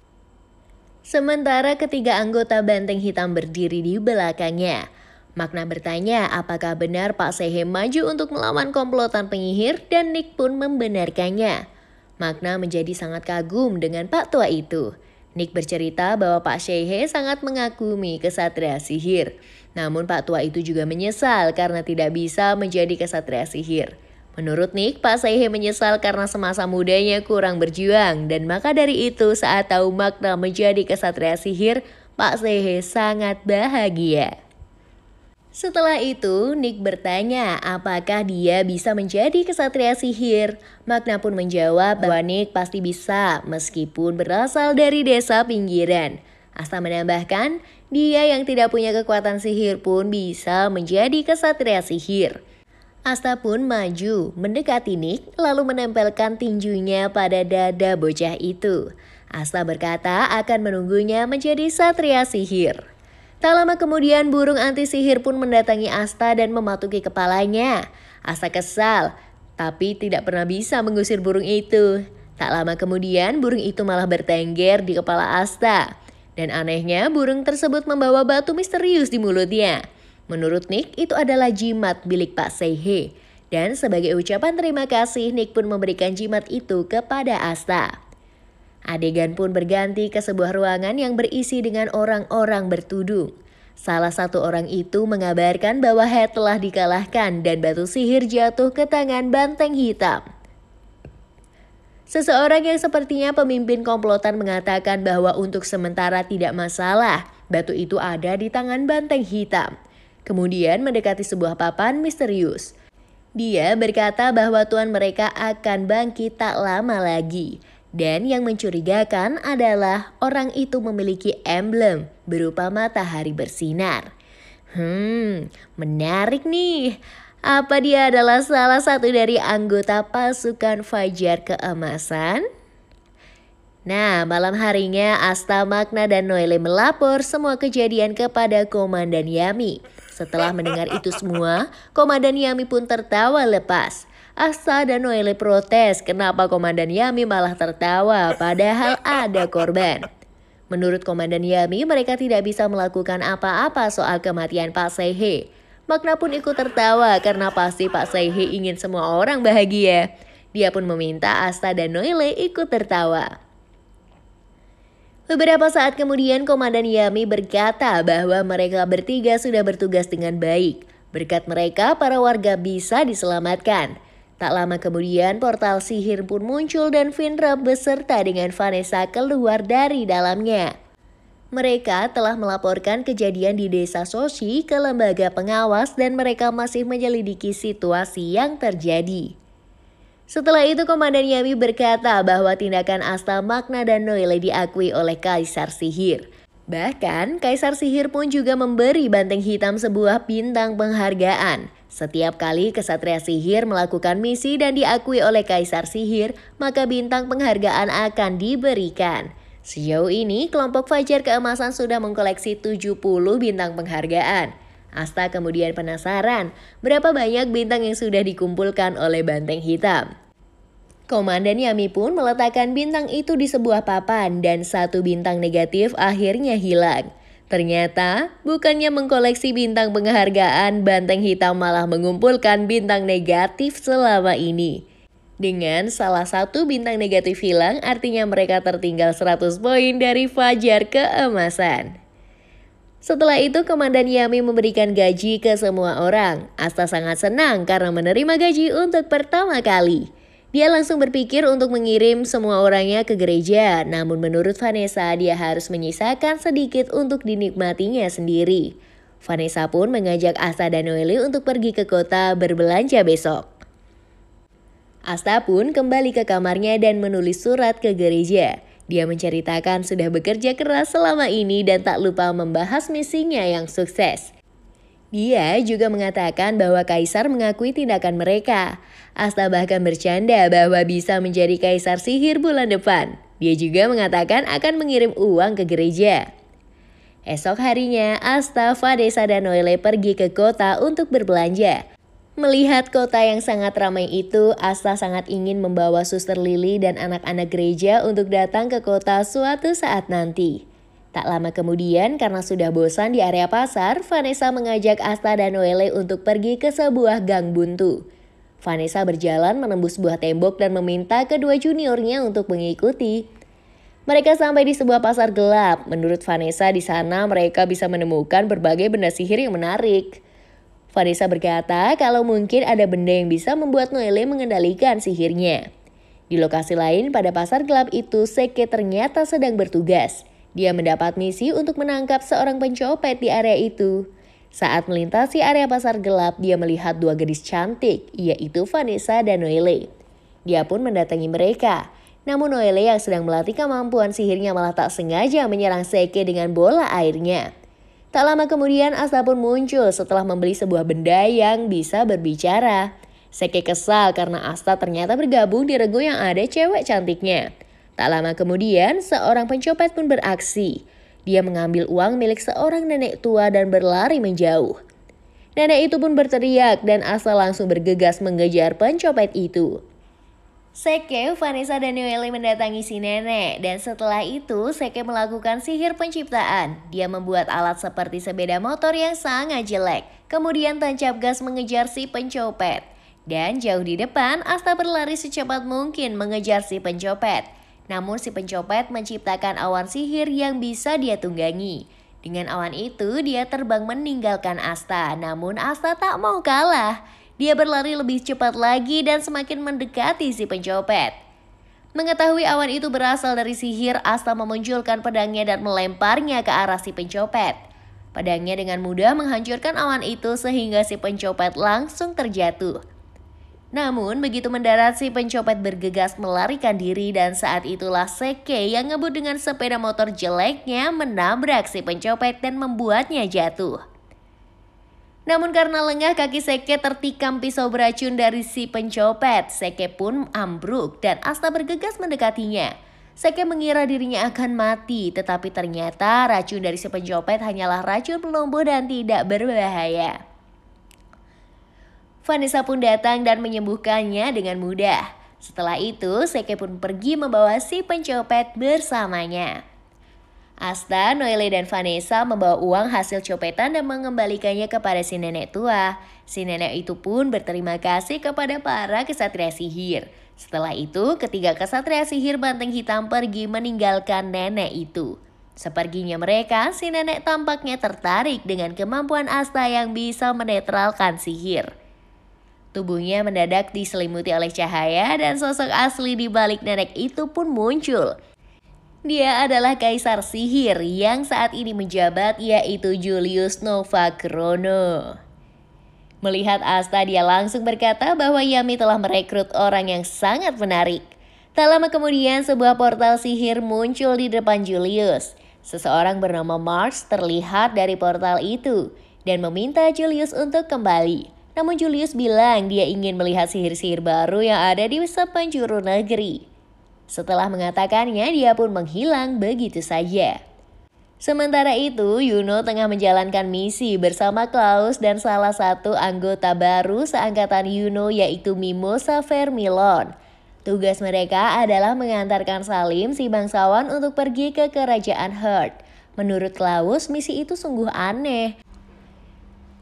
Sementara ketiga anggota Banteng Hitam berdiri di belakangnya. Magna bertanya apakah benar Pak Saihe maju untuk melawan komplotan penyihir dan Nick pun membenarkannya. Magna menjadi sangat kagum dengan Pak Tua itu. Nick bercerita bahwa Pak Saihe sangat mengagumi kesatria sihir. Namun Pak Tua itu juga menyesal karena tidak bisa menjadi kesatria sihir. Menurut Nick, Pak Saihe menyesal karena semasa mudanya kurang berjuang. Dan maka dari itu saat tahu Magna menjadi kesatria sihir, Pak Saihe sangat bahagia. Setelah itu, Nick bertanya apakah dia bisa menjadi kesatria sihir. Magna pun menjawab bahwa Nick pasti bisa meskipun berasal dari desa pinggiran. Asta menambahkan, dia yang tidak punya kekuatan sihir pun bisa menjadi kesatria sihir. Asta pun maju, mendekati Nick, lalu menempelkan tinjunya pada dada bocah itu. Asta berkata akan menunggunya menjadi satria sihir. Tak lama kemudian burung anti sihir pun mendatangi Asta dan mematuki kepalanya. Asta kesal, tapi tidak pernah bisa mengusir burung itu. Tak lama kemudian burung itu malah bertengger di kepala Asta. Dan anehnya burung tersebut membawa batu misterius di mulutnya. Menurut Nick, itu adalah jimat milik Pak Seihe. Dan sebagai ucapan terima kasih, Nick pun memberikan jimat itu kepada Asta. Adegan pun berganti ke sebuah ruangan yang berisi dengan orang-orang bertudung. Salah satu orang itu mengabarkan bahwa Head telah dikalahkan dan batu sihir jatuh ke tangan Banteng Hitam. Seseorang yang sepertinya pemimpin komplotan mengatakan bahwa untuk sementara tidak masalah, batu itu ada di tangan Banteng Hitam. Kemudian mendekati sebuah papan misterius. Dia berkata bahwa tuan mereka akan bangkit tak lama lagi. Dan yang mencurigakan adalah orang itu memiliki emblem berupa matahari bersinar. Menarik nih. Apa dia adalah salah satu dari anggota pasukan Fajar Keemasan? Nah, malam harinya Asta, Magna, dan Noelle melapor semua kejadian kepada Komandan Yami. Setelah mendengar itu semua, Komandan Yami pun tertawa lepas. Asta dan Noelle protes kenapa Komandan Yami malah tertawa padahal ada korban. Menurut Komandan Yami, mereka tidak bisa melakukan apa-apa soal kematian Pak Seihe. Magna pun ikut tertawa karena pasti Pak Seihe ingin semua orang bahagia. Dia pun meminta Asta dan Noelle ikut tertawa. Beberapa saat kemudian Komandan Yami berkata bahwa mereka bertiga sudah bertugas dengan baik. Berkat mereka para warga bisa diselamatkan. Tak lama kemudian portal sihir pun muncul dan Finra beserta dengan Vanessa keluar dari dalamnya. Mereka telah melaporkan kejadian di desa Soshi ke lembaga pengawas dan mereka masih menyelidiki situasi yang terjadi. Setelah itu Komandan Yami berkata bahwa tindakan Asta, Magna, dan Noelle diakui oleh Kaisar Sihir. Bahkan Kaisar Sihir pun juga memberi Banteng Hitam sebuah bintang penghargaan. Setiap kali Kesatria Sihir melakukan misi dan diakui oleh Kaisar Sihir, maka bintang penghargaan akan diberikan. Sejauh ini kelompok Fajar Keemasan sudah mengkoleksi 70 bintang penghargaan. Asta kemudian penasaran berapa banyak bintang yang sudah dikumpulkan oleh Banteng Hitam. Komandan Yami pun meletakkan bintang itu di sebuah papan dan satu bintang negatif akhirnya hilang. Ternyata bukannya mengkoleksi bintang penghargaan, Banteng Hitam malah mengumpulkan bintang negatif selama ini. Dengan salah satu bintang negatif hilang artinya mereka tertinggal 100 poin dari Fajar Keemasan. Setelah itu Komandan Yami memberikan gaji ke semua orang. Asta sangat senang karena menerima gaji untuk pertama kali. Dia langsung berpikir untuk mengirim semua orangnya ke gereja. Namun menurut Vanessa dia harus menyisakan sedikit untuk dinikmatinya sendiri. Vanessa pun mengajak Asta dan Noelle untuk pergi ke kota berbelanja besok. Asta pun kembali ke kamarnya dan menulis surat ke gereja. Dia menceritakan sudah bekerja keras selama ini dan tak lupa membahas misinya yang sukses. Dia juga mengatakan bahwa Kaisar mengakui tindakan mereka. Asta bahkan bercanda bahwa bisa menjadi Kaisar Sihir bulan depan. Dia juga mengatakan akan mengirim uang ke gereja. Esok harinya, Asta, Vanessa, dan Noelle pergi ke kota untuk berbelanja. Melihat kota yang sangat ramai itu, Asta sangat ingin membawa Suster Lily dan anak-anak gereja untuk datang ke kota suatu saat nanti. Tak lama kemudian, karena sudah bosan di area pasar, Vanessa mengajak Asta dan Noelle untuk pergi ke sebuah gang buntu. Vanessa berjalan menembus sebuah tembok dan meminta kedua juniornya untuk mengikuti. Mereka sampai di sebuah pasar gelap. Menurut Vanessa, di sana mereka bisa menemukan berbagai benda sihir yang menarik. Vanessa berkata kalau mungkin ada benda yang bisa membuat Noelle mengendalikan sihirnya. Di lokasi lain pada pasar gelap itu, Seke ternyata sedang bertugas. Dia mendapat misi untuk menangkap seorang pencopet di area itu. Saat melintasi area pasar gelap, dia melihat dua gadis cantik, yaitu Vanessa dan Noelle. Dia pun mendatangi mereka. Namun Noelle yang sedang melatih kemampuan sihirnya malah tak sengaja menyerang Seke dengan bola airnya. Tak lama kemudian Asta pun muncul setelah membeli sebuah benda yang bisa berbicara. Seke kesal karena Asta ternyata bergabung di regu yang ada cewek cantiknya. Tak lama kemudian seorang pencopet pun beraksi. Dia mengambil uang milik seorang nenek tua dan berlari menjauh. Nenek itu pun berteriak dan Asta langsung bergegas mengejar pencopet itu. Seke, Vanessa, dan Noelle mendatangi si nenek dan setelah itu Seke melakukan sihir penciptaan. Dia membuat alat seperti sepeda motor yang sangat jelek. Kemudian tancap gas mengejar si pencopet. Dan jauh di depan, Asta berlari secepat mungkin mengejar si pencopet. Namun si pencopet menciptakan awan sihir yang bisa dia tunggangi. Dengan awan itu dia terbang meninggalkan Asta, namun Asta tak mau kalah. Dia berlari lebih cepat lagi dan semakin mendekati si pencopet. Mengetahui awan itu berasal dari sihir, Asta memunculkan pedangnya dan melemparnya ke arah si pencopet. Pedangnya dengan mudah menghancurkan awan itu sehingga si pencopet langsung terjatuh. Namun begitu mendarat si pencopet bergegas melarikan diri dan saat itulah Seke yang ngebut dengan sepeda motor jeleknya menabrak si pencopet dan membuatnya jatuh. Namun karena lengah kaki Seke tertikam pisau beracun dari si pencopet, Seke pun ambruk dan Asta bergegas mendekatinya. Seke mengira dirinya akan mati, tetapi ternyata racun dari si pencopet hanyalah racun pelumpuh dan tidak berbahaya. Vanessa pun datang dan menyembuhkannya dengan mudah. Setelah itu, Seke pun pergi membawa si pencopet bersamanya. Asta, Noelle, dan Vanessa membawa uang hasil copetan dan mengembalikannya kepada si nenek tua. Si nenek itu pun berterima kasih kepada para kesatria sihir. Setelah itu, ketiga kesatria sihir banteng hitam pergi meninggalkan nenek itu. Seperginya mereka, si nenek tampaknya tertarik dengan kemampuan Asta yang bisa menetralkan sihir. Tubuhnya mendadak diselimuti oleh cahaya dan sosok asli di balik nenek itu pun muncul. Dia adalah kaisar sihir yang saat ini menjabat, yaitu Julius Novachrono. Melihat Asta, dia langsung berkata bahwa Yami telah merekrut orang yang sangat menarik. Tak lama kemudian sebuah portal sihir muncul di depan Julius. Seseorang bernama Mars terlihat dari portal itu dan meminta Julius untuk kembali. Namun Julius bilang dia ingin melihat sihir-sihir baru yang ada di sepenjuru negeri. Setelah mengatakannya, dia pun menghilang begitu saja. Sementara itu, Yuno tengah menjalankan misi bersama Klaus dan salah satu anggota baru seangkatan Yuno yaitu Mimosa Vermilon. Tugas mereka adalah mengantarkan Salim si bangsawan untuk pergi ke kerajaan Heart. Menurut Klaus, misi itu sungguh aneh.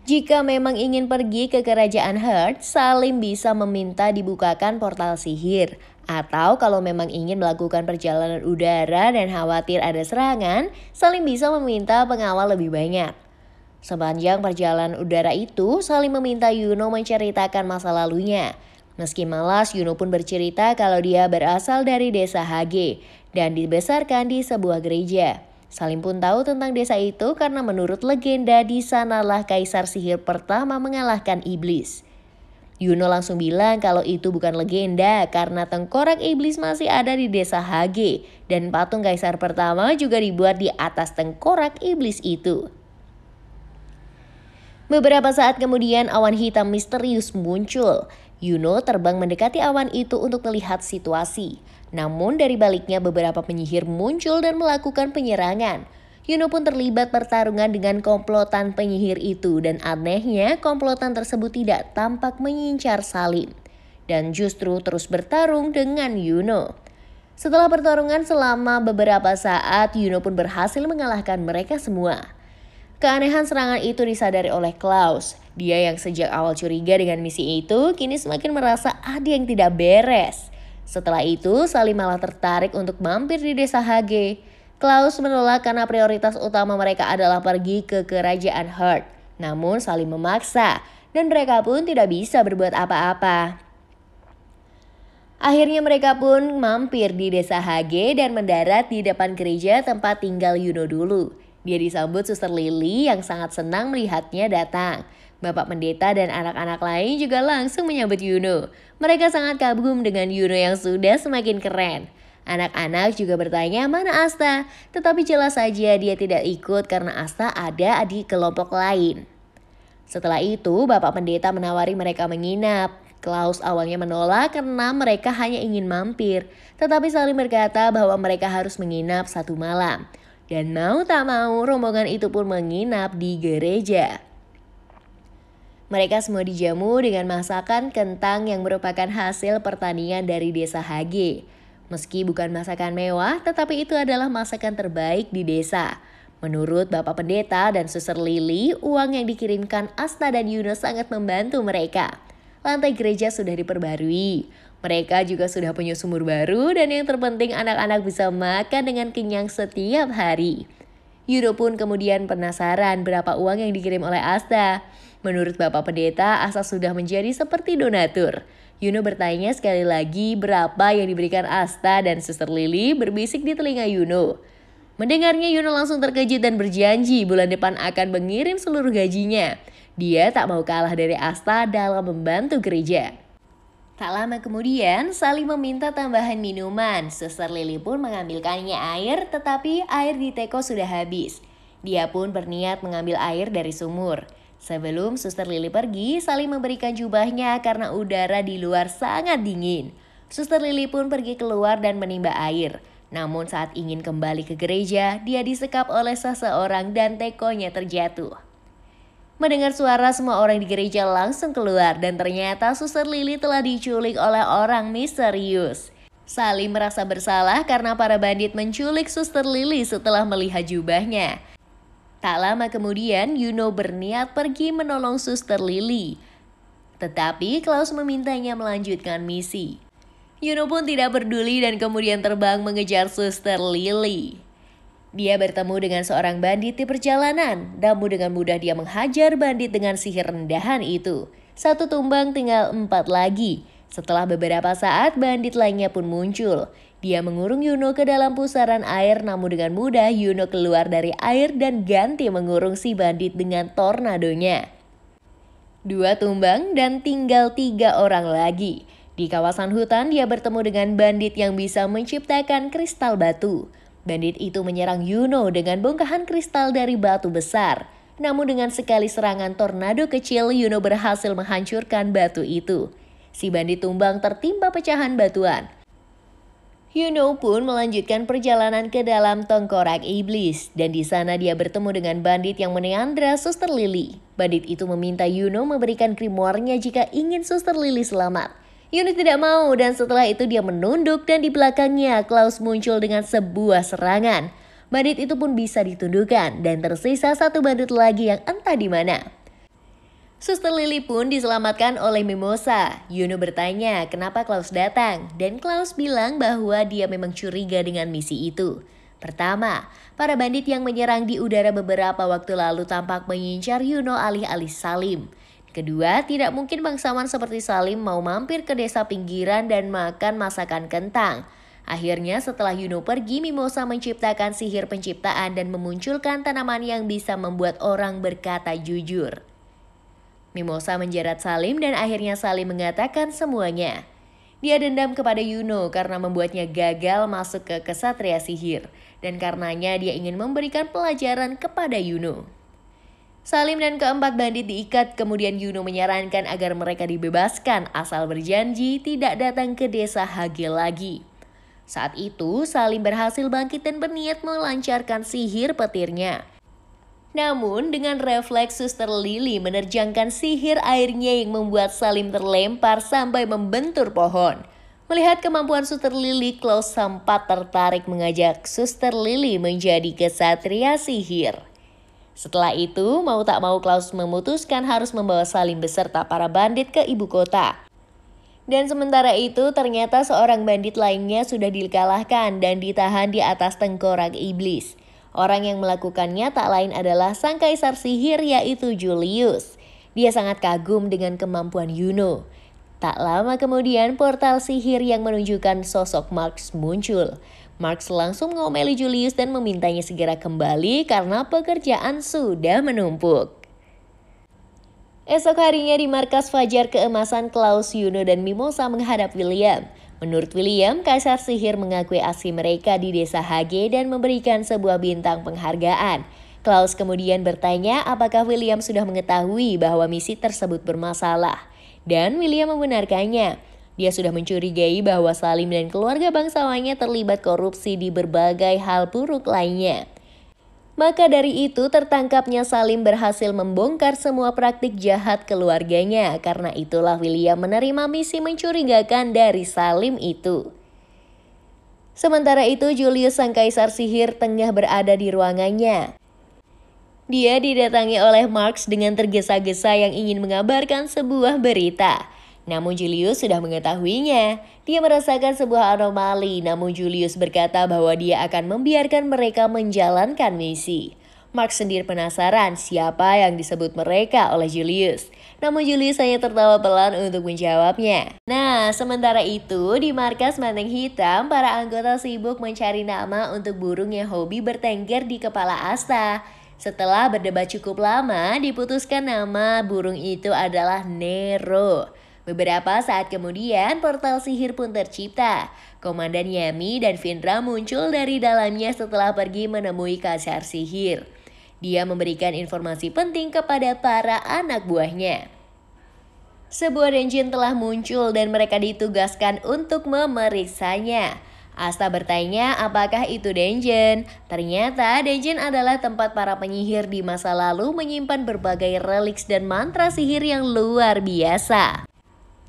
Jika memang ingin pergi ke kerajaan Heart, Salim bisa meminta dibukakan portal sihir. Atau kalau memang ingin melakukan perjalanan udara dan khawatir ada serangan, Salim bisa meminta pengawal lebih banyak. Sepanjang perjalanan udara itu, Salim meminta Yuno menceritakan masa lalunya. Meski malas, Yuno pun bercerita kalau dia berasal dari desa Hage dan dibesarkan di sebuah gereja. Salim pun tahu tentang desa itu karena menurut legenda di sanalah kaisar sihir pertama mengalahkan iblis. Yuno langsung bilang kalau itu bukan legenda karena tengkorak iblis masih ada di desa Hage dan patung kaisar pertama juga dibuat di atas tengkorak iblis itu. Beberapa saat kemudian awan hitam misterius muncul. Yuno terbang mendekati awan itu untuk melihat situasi. Namun dari baliknya beberapa penyihir muncul dan melakukan penyerangan. Yuno pun terlibat pertarungan dengan komplotan penyihir itu dan anehnya komplotan tersebut tidak tampak mengincar Salim. Dan justru terus bertarung dengan Yuno. Setelah pertarungan selama beberapa saat, Yuno pun berhasil mengalahkan mereka semua. Keanehan serangan itu disadari oleh Klaus. Dia yang sejak awal curiga dengan misi itu, kini semakin merasa ada yang tidak beres. Setelah itu, Salim malah tertarik untuk mampir di desa Hage. Klaus menolak karena prioritas utama mereka adalah pergi ke kerajaan Heart. Namun Salim memaksa, dan mereka pun tidak bisa berbuat apa-apa. Akhirnya mereka pun mampir di desa Hage dan mendarat di depan gereja tempat tinggal Yuno dulu. Dia disambut Suster Lily yang sangat senang melihatnya datang. Bapak pendeta dan anak-anak lain juga langsung menyambut Yuno. Mereka sangat kagum dengan Yuno yang sudah semakin keren. Anak-anak juga bertanya mana Asta, tetapi jelas saja dia tidak ikut karena Asta ada di kelompok lain. Setelah itu, Bapak Pendeta menawari mereka menginap. Klaus awalnya menolak karena mereka hanya ingin mampir, tetapi Salim berkata bahwa mereka harus menginap 1 malam. Dan mau tak mau, rombongan itu pun menginap di gereja. Mereka semua dijamu dengan masakan kentang yang merupakan hasil pertanian dari desa Hage. Meski bukan masakan mewah, tetapi itu adalah masakan terbaik di desa. Menurut Bapak Pendeta dan Suster Lili, uang yang dikirimkan Asta dan Yuno sangat membantu mereka. Lantai gereja sudah diperbarui. Mereka juga sudah punya sumur baru dan yang terpenting anak-anak bisa makan dengan kenyang setiap hari. Yuno pun kemudian penasaran berapa uang yang dikirim oleh Asta. Menurut Bapak Pendeta, Asta sudah menjadi seperti donatur. Yuno bertanya sekali lagi berapa yang diberikan Asta dan Suster Lili berbisik di telinga Yuno. Mendengarnya Yuno langsung terkejut dan berjanji bulan depan akan mengirim seluruh gajinya. Dia tak mau kalah dari Asta dalam membantu gereja. Tak lama kemudian, Salim meminta tambahan minuman. Suster Lili pun mengambilkannya air, tetapi air di teko sudah habis. Dia pun berniat mengambil air dari sumur. Sebelum Suster Lili pergi, Salim memberikan jubahnya karena udara di luar sangat dingin. Suster Lili pun pergi keluar dan menimba air. Namun saat ingin kembali ke gereja, dia disekap oleh seseorang dan tekonya terjatuh. Mendengar suara, semua orang di gereja langsung keluar dan ternyata Suster Lili telah diculik oleh orang misterius. Salim merasa bersalah karena para bandit menculik Suster Lili setelah melihat jubahnya. Tak lama kemudian, Yuno berniat pergi menolong Suster Lili. Tetapi Klaus memintanya melanjutkan misi. Yuno pun tidak peduli dan kemudian terbang mengejar Suster Lili. Dia bertemu dengan seorang bandit di perjalanan, namun dengan mudah dia menghajar bandit dengan sihir rendahan itu. 1 tumbang tinggal 4 lagi. Setelah beberapa saat, bandit lainnya pun muncul. Dia mengurung Yuno ke dalam pusaran air, namun dengan mudah Yuno keluar dari air dan ganti mengurung si bandit dengan tornadonya. 2 tumbang dan tinggal 3 orang lagi. Di kawasan hutan dia bertemu dengan bandit yang bisa menciptakan kristal batu. Bandit itu menyerang Yuno dengan bongkahan kristal dari batu besar. Namun dengan sekali serangan tornado kecil, Yuno berhasil menghancurkan batu itu. Si bandit tumbang tertimpa pecahan batuan. Yuno pun melanjutkan perjalanan ke dalam tengkorak iblis. Dan di sana dia bertemu dengan bandit yang menyandra Suster Lili. Bandit itu meminta Yuno memberikan grimoire-nya jika ingin Suster Lili selamat. Yuno tidak mau dan setelah itu dia menunduk dan di belakangnya Klaus muncul dengan sebuah serangan. Bandit itu pun bisa ditundukkan dan tersisa 1 bandit lagi yang entah di mana. Suster Lili pun diselamatkan oleh Mimosa. Yuno bertanya kenapa Klaus datang dan Klaus bilang bahwa dia memang curiga dengan misi itu. Pertama, para bandit yang menyerang di udara beberapa waktu lalu tampak mengincar Yuno alih-alih Salim. Kedua, tidak mungkin bangsawan seperti Salim mau mampir ke desa pinggiran dan makan masakan kentang. Akhirnya setelah Yuno pergi, Mimosa menciptakan sihir penciptaan dan memunculkan tanaman yang bisa membuat orang berkata jujur. Mimosa menjerat Salim dan akhirnya Salim mengatakan semuanya. Dia dendam kepada Yuno karena membuatnya gagal masuk ke kesatria sihir. Dan karenanya dia ingin memberikan pelajaran kepada Yuno. Salim dan keempat bandit diikat, kemudian Yuno menyarankan agar mereka dibebaskan asal berjanji tidak datang ke desa Hage lagi. Saat itu, Salim berhasil bangkit dan berniat melancarkan sihir petirnya. Namun, dengan refleks Suster Lili menerjangkan sihir airnya yang membuat Salim terlempar sampai membentur pohon. Melihat kemampuan Suster Lili, Klaus sempat tertarik mengajak Suster Lili menjadi kesatria sihir. Setelah itu, mau tak mau Klaus memutuskan harus membawa Salim beserta para bandit ke ibu kota. Dan sementara itu ternyata seorang bandit lainnya sudah dikalahkan dan ditahan di atas tengkorak iblis. Orang yang melakukannya tak lain adalah sang kaisar sihir yaitu Julius. Dia sangat kagum dengan kemampuan Yuno. Tak lama kemudian portal sihir yang menunjukkan sosok Marx muncul. Marx langsung mengomeli Julius dan memintanya segera kembali karena pekerjaan sudah menumpuk. Esok harinya di markas Fajar Keemasan, Klaus, Yuno, dan Mimosa menghadap William. Menurut William, Kaisar Sihir mengakui aksi mereka di desa Hage dan memberikan sebuah bintang penghargaan. Klaus kemudian bertanya apakah William sudah mengetahui bahwa misi tersebut bermasalah. Dan William membenarkannya. Dia sudah mencurigai bahwa Salim dan keluarga bangsawannya terlibat korupsi di berbagai hal buruk lainnya. Maka dari itu tertangkapnya Salim berhasil membongkar semua praktik jahat keluarganya. Karena itulah William menerima misi mencurigakan dari Salim itu. Sementara itu Julius sang kaisar sihir tengah berada di ruangannya. Dia didatangi oleh Marx dengan tergesa-gesa yang ingin mengabarkan sebuah berita. Namun Julius sudah mengetahuinya. Dia merasakan sebuah anomali, namun Julius berkata bahwa dia akan membiarkan mereka menjalankan misi. Marx sendiri penasaran siapa yang disebut mereka oleh Julius. Namun Julius hanya tertawa pelan untuk menjawabnya. Nah, sementara itu di markas Banteng Hitam, para anggota sibuk mencari nama untuk burung yang hobi bertengger di kepala Asta. Setelah berdebat cukup lama, diputuskan nama burung itu adalah Nero. Beberapa saat kemudian, portal sihir pun tercipta. Komandan Yami dan Findra muncul dari dalamnya setelah pergi menemui Kaisar Sihir. Dia memberikan informasi penting kepada para anak buahnya. Sebuah dungeon telah muncul dan mereka ditugaskan untuk memeriksanya. Asta bertanya apakah itu dungeon. Ternyata dungeon adalah tempat para penyihir di masa lalu menyimpan berbagai reliks dan mantra sihir yang luar biasa.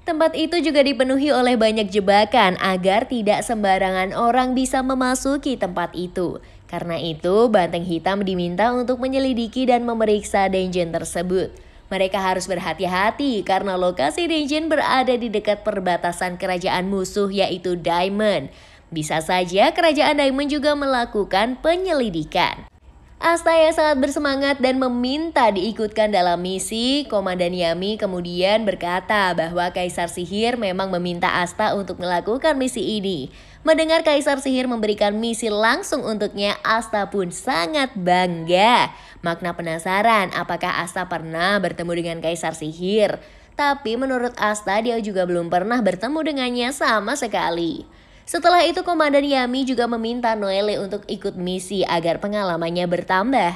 Tempat itu juga dipenuhi oleh banyak jebakan agar tidak sembarangan orang bisa memasuki tempat itu. Karena itu, Banteng Hitam diminta untuk menyelidiki dan memeriksa dungeon tersebut. Mereka harus berhati-hati karena lokasi dungeon berada di dekat perbatasan kerajaan musuh yaitu Diamond. Bisa saja kerajaan Diamond juga melakukan penyelidikan. Asta yang sangat bersemangat dan meminta diikutkan dalam misi. Komandan Yami kemudian berkata bahwa Kaisar Sihir memang meminta Asta untuk melakukan misi ini. Mendengar Kaisar Sihir memberikan misi langsung untuknya, Asta pun sangat bangga. Makna penasaran apakah Asta pernah bertemu dengan Kaisar Sihir. Tapi menurut Asta dia juga belum pernah bertemu dengannya sama sekali. Setelah itu Komandan Yami juga meminta Noelle untuk ikut misi agar pengalamannya bertambah.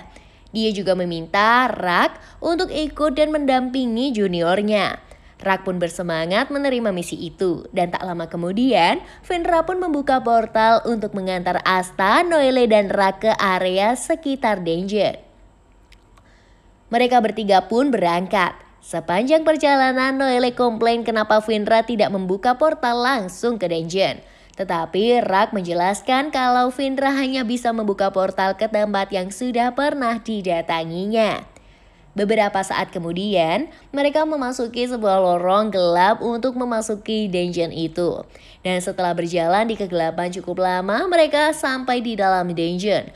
Dia juga meminta Rak untuk ikut dan mendampingi juniornya. Rak pun bersemangat menerima misi itu. Dan tak lama kemudian, Findra pun membuka portal untuk mengantar Asta, Noelle dan Rak ke area sekitar dungeon. Mereka bertiga pun berangkat. Sepanjang perjalanan Noelle komplain kenapa Findra tidak membuka portal langsung ke dungeon. Tetapi Rak menjelaskan kalau Findra hanya bisa membuka portal ke tempat yang sudah pernah didatanginya. Beberapa saat kemudian, mereka memasuki sebuah lorong gelap untuk memasuki dungeon itu. Dan setelah berjalan di kegelapan cukup lama, mereka sampai di dalam dungeon.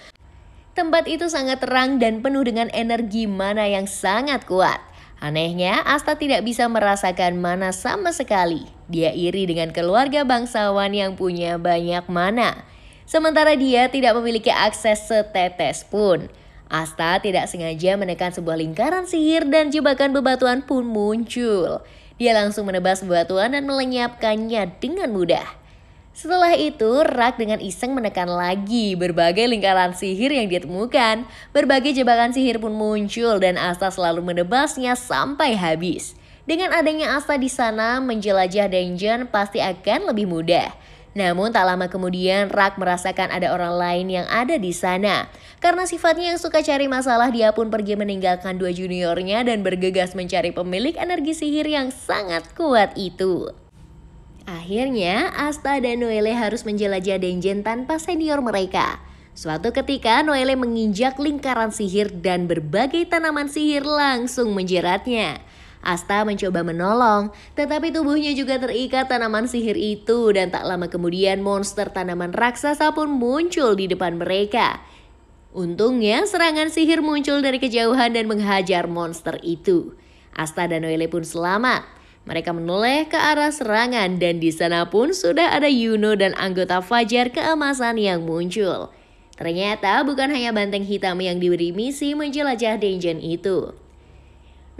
Tempat itu sangat terang dan penuh dengan energi mana yang sangat kuat. Anehnya, Asta tidak bisa merasakan mana sama sekali. Dia iri dengan keluarga bangsawan yang punya banyak mana. Sementara dia tidak memiliki akses setetes pun. Asta tidak sengaja menekan sebuah lingkaran sihir dan jebakan bebatuan pun muncul. Dia langsung menebas bebatuan dan melenyapkannya dengan mudah. Setelah itu, Rak dengan iseng menekan lagi berbagai lingkaran sihir yang dia temukan. Berbagai jebakan sihir pun muncul dan Asta selalu menebasnya sampai habis. Dengan adanya Asta di sana, menjelajah dungeon pasti akan lebih mudah. Namun tak lama kemudian Rak merasakan ada orang lain yang ada di sana. Karena sifatnya yang suka cari masalah, dia pun pergi meninggalkan dua juniornya dan bergegas mencari pemilik energi sihir yang sangat kuat itu. Akhirnya, Asta dan Noelle harus menjelajah dungeon tanpa senior mereka. Suatu ketika, Noelle menginjak lingkaran sihir dan berbagai tanaman sihir langsung menjeratnya. Asta mencoba menolong, tetapi tubuhnya juga terikat tanaman sihir itu dan tak lama kemudian monster tanaman raksasa pun muncul di depan mereka. Untungnya, serangan sihir muncul dari kejauhan dan menghajar monster itu. Asta dan Noelle pun selamat. Mereka menoleh ke arah serangan dan di sana pun sudah ada Yuno dan anggota Fajar Keemasan yang muncul. Ternyata bukan hanya Banteng Hitam yang diberi misi menjelajah dungeon itu.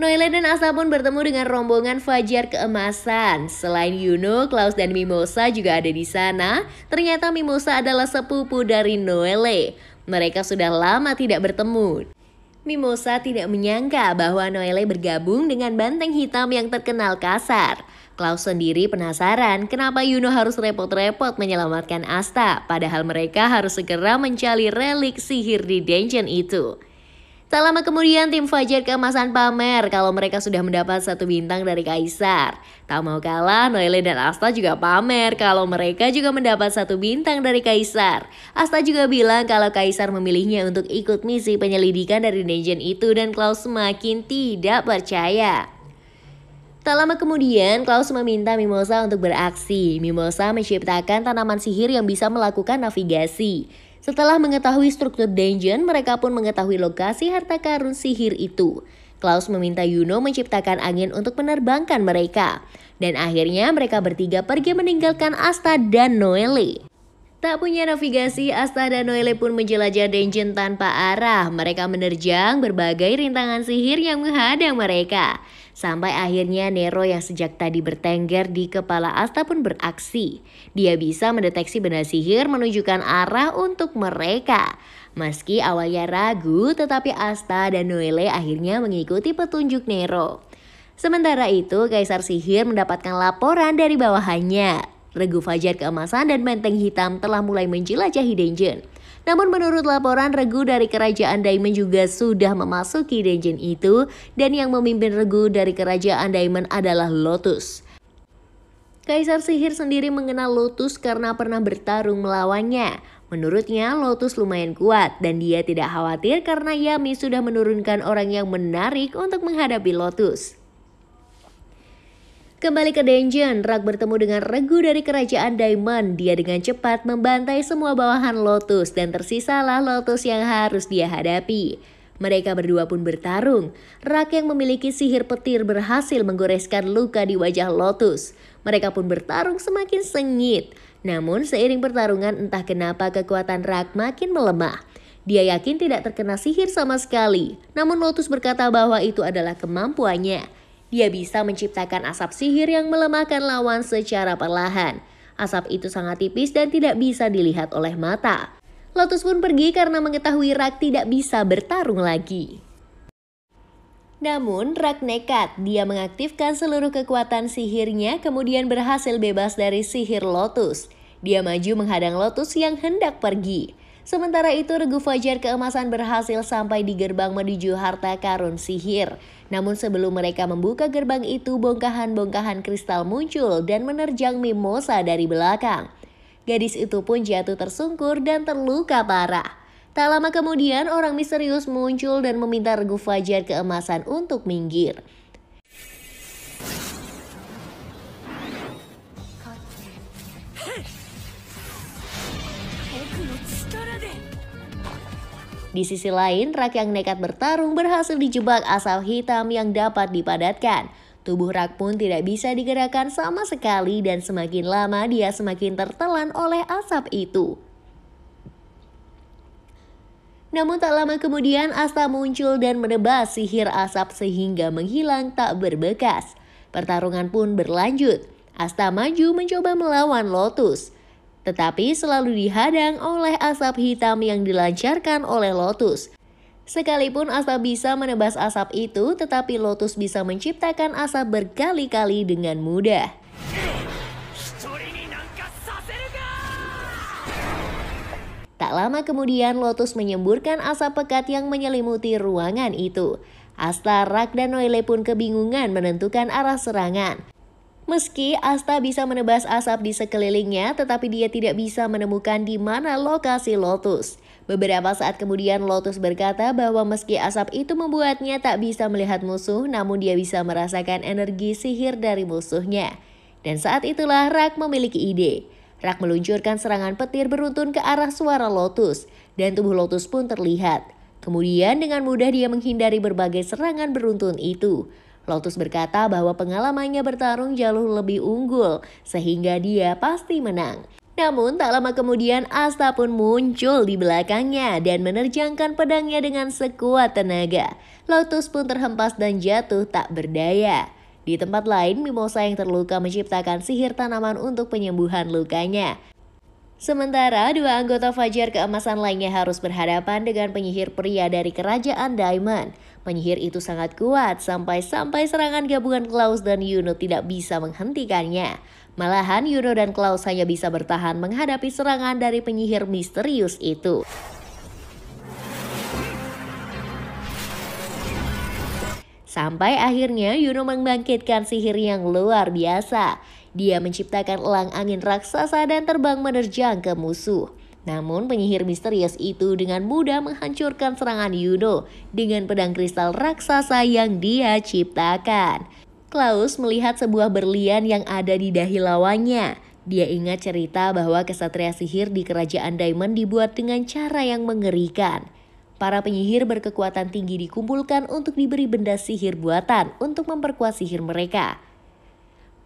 Noelle dan Asta pun bertemu dengan rombongan Fajar Keemasan. Selain Yuno, Klaus dan Mimosa juga ada di sana. Ternyata Mimosa adalah sepupu dari Noelle. Mereka sudah lama tidak bertemu. Mimosa tidak menyangka bahwa Noelle bergabung dengan Banteng Hitam yang terkenal kasar. Klaus sendiri penasaran kenapa Yuno harus repot-repot menyelamatkan Asta, padahal mereka harus segera mencari relik sihir di dungeon itu. Tak lama kemudian tim Fajar Keemasan pamer kalau mereka sudah mendapat 1 bintang dari Kaisar. Tak mau kalah, Noelle dan Asta juga pamer kalau mereka juga mendapat 1 bintang dari Kaisar. Asta juga bilang kalau Kaisar memilihnya untuk ikut misi penyelidikan dari dungeon itu dan Klaus semakin tidak percaya. Tak lama kemudian, Klaus meminta Mimosa untuk beraksi. Mimosa menciptakan tanaman sihir yang bisa melakukan navigasi. Setelah mengetahui struktur dungeon, mereka pun mengetahui lokasi harta karun sihir itu. Klaus meminta Yuno menciptakan angin untuk menerbangkan mereka. Dan akhirnya mereka bertiga pergi meninggalkan Asta dan Noelle. Tak punya navigasi, Asta dan Noelle pun menjelajah dungeon tanpa arah. Mereka menerjang berbagai rintangan sihir yang menghadang mereka. Sampai akhirnya Nero yang sejak tadi bertengger di kepala Asta pun beraksi. Dia bisa mendeteksi benda sihir menunjukkan arah untuk mereka. Meski awalnya ragu, tetapi Asta dan Noelle akhirnya mengikuti petunjuk Nero. Sementara itu, Kaisar Sihir mendapatkan laporan dari bawahannya. Regu Fajar Keemasan dan Banteng Hitam telah mulai menjelajahi dungeon. Namun menurut laporan, regu dari Kerajaan Diamond juga sudah memasuki dungeon itu dan yang memimpin regu dari Kerajaan Diamond adalah Lotus. Kaisar Sihir sendiri mengenal Lotus karena pernah bertarung melawannya. Menurutnya Lotus lumayan kuat dan dia tidak khawatir karena Yami sudah menurunkan orang yang menarik untuk menghadapi Lotus. Kembali ke dungeon, Rak bertemu dengan regu dari Kerajaan Diamond. Dia dengan cepat membantai semua bawahan Lotus dan tersisalah Lotus yang harus dia hadapi. Mereka berdua pun bertarung. Rak yang memiliki sihir petir berhasil menggoreskan luka di wajah Lotus. Mereka pun bertarung semakin sengit. Namun seiring pertarungan entah kenapa kekuatan Rak makin melemah. Dia yakin tidak terkena sihir sama sekali. Namun Lotus berkata bahwa itu adalah kemampuannya. Dia bisa menciptakan asap sihir yang melemahkan lawan secara perlahan. Asap itu sangat tipis dan tidak bisa dilihat oleh mata. Lotus pun pergi karena mengetahui Rak tidak bisa bertarung lagi. Namun Rak nekat, dia mengaktifkan seluruh kekuatan sihirnya kemudian berhasil bebas dari sihir Lotus. Dia maju menghadang Lotus yang hendak pergi. Sementara itu regu Fajar Keemasan berhasil sampai di gerbang menuju harta karun sihir. Namun sebelum mereka membuka gerbang itu, bongkahan-bongkahan kristal muncul dan menerjang Mimosa dari belakang. Gadis itu pun jatuh tersungkur dan terluka parah. Tak lama kemudian orang misterius muncul dan meminta regu Fajar Keemasan untuk minggir. Di sisi lain, Rak yang nekat bertarung berhasil dijebak asap hitam yang dapat dipadatkan. Tubuh Rak pun tidak bisa digerakkan sama sekali dan semakin lama dia semakin tertelan oleh asap itu. Namun tak lama kemudian Asta muncul dan menebas sihir asap sehingga menghilang tak berbekas. Pertarungan pun berlanjut. Asta maju mencoba melawan Lotus. Tetapi selalu dihadang oleh asap hitam yang dilancarkan oleh Lotus. Sekalipun Asta bisa menebas asap itu, tetapi Lotus bisa menciptakan asap berkali-kali dengan mudah. Tak lama kemudian Lotus menyemburkan asap pekat yang menyelimuti ruangan itu. Asta, Rak, dan Noelle pun kebingungan menentukan arah serangan. Meski Asta bisa menebas asap di sekelilingnya, tetapi dia tidak bisa menemukan di mana lokasi Lotus. Beberapa saat kemudian Lotus berkata bahwa meski asap itu membuatnya tak bisa melihat musuh, namun dia bisa merasakan energi sihir dari musuhnya. Dan saat itulah Rak memiliki ide. Rak meluncurkan serangan petir beruntun ke arah suara Lotus, dan tubuh Lotus pun terlihat. Kemudian dengan mudah dia menghindari berbagai serangan beruntun itu. Lotus berkata bahwa pengalamannya bertarung jauh lebih unggul, sehingga dia pasti menang. Namun tak lama kemudian Asta pun muncul di belakangnya dan menerjangkan pedangnya dengan sekuat tenaga. Lotus pun terhempas dan jatuh tak berdaya. Di tempat lain, Mimosa yang terluka menciptakan sihir tanaman untuk penyembuhan lukanya. Sementara dua anggota Fajar Keemasan lainnya harus berhadapan dengan penyihir pria dari kerajaan Diamond. Penyihir itu sangat kuat sampai serangan gabungan Klaus dan Yuno tidak bisa menghentikannya. Malahan Yuno dan Klaus hanya bisa bertahan menghadapi serangan dari penyihir misterius itu. Sampai akhirnya Yuno membangkitkan sihir yang luar biasa. Dia menciptakan elang angin raksasa dan terbang menerjang ke musuh. Namun penyihir misterius itu dengan mudah menghancurkan serangan Yuno dengan pedang kristal raksasa yang dia ciptakan. Klaus melihat sebuah berlian yang ada di dahi lawannya. Dia ingat cerita bahwa kesatria sihir di kerajaan Diamond dibuat dengan cara yang mengerikan. Para penyihir berkekuatan tinggi dikumpulkan untuk diberi benda sihir buatan untuk memperkuat sihir mereka.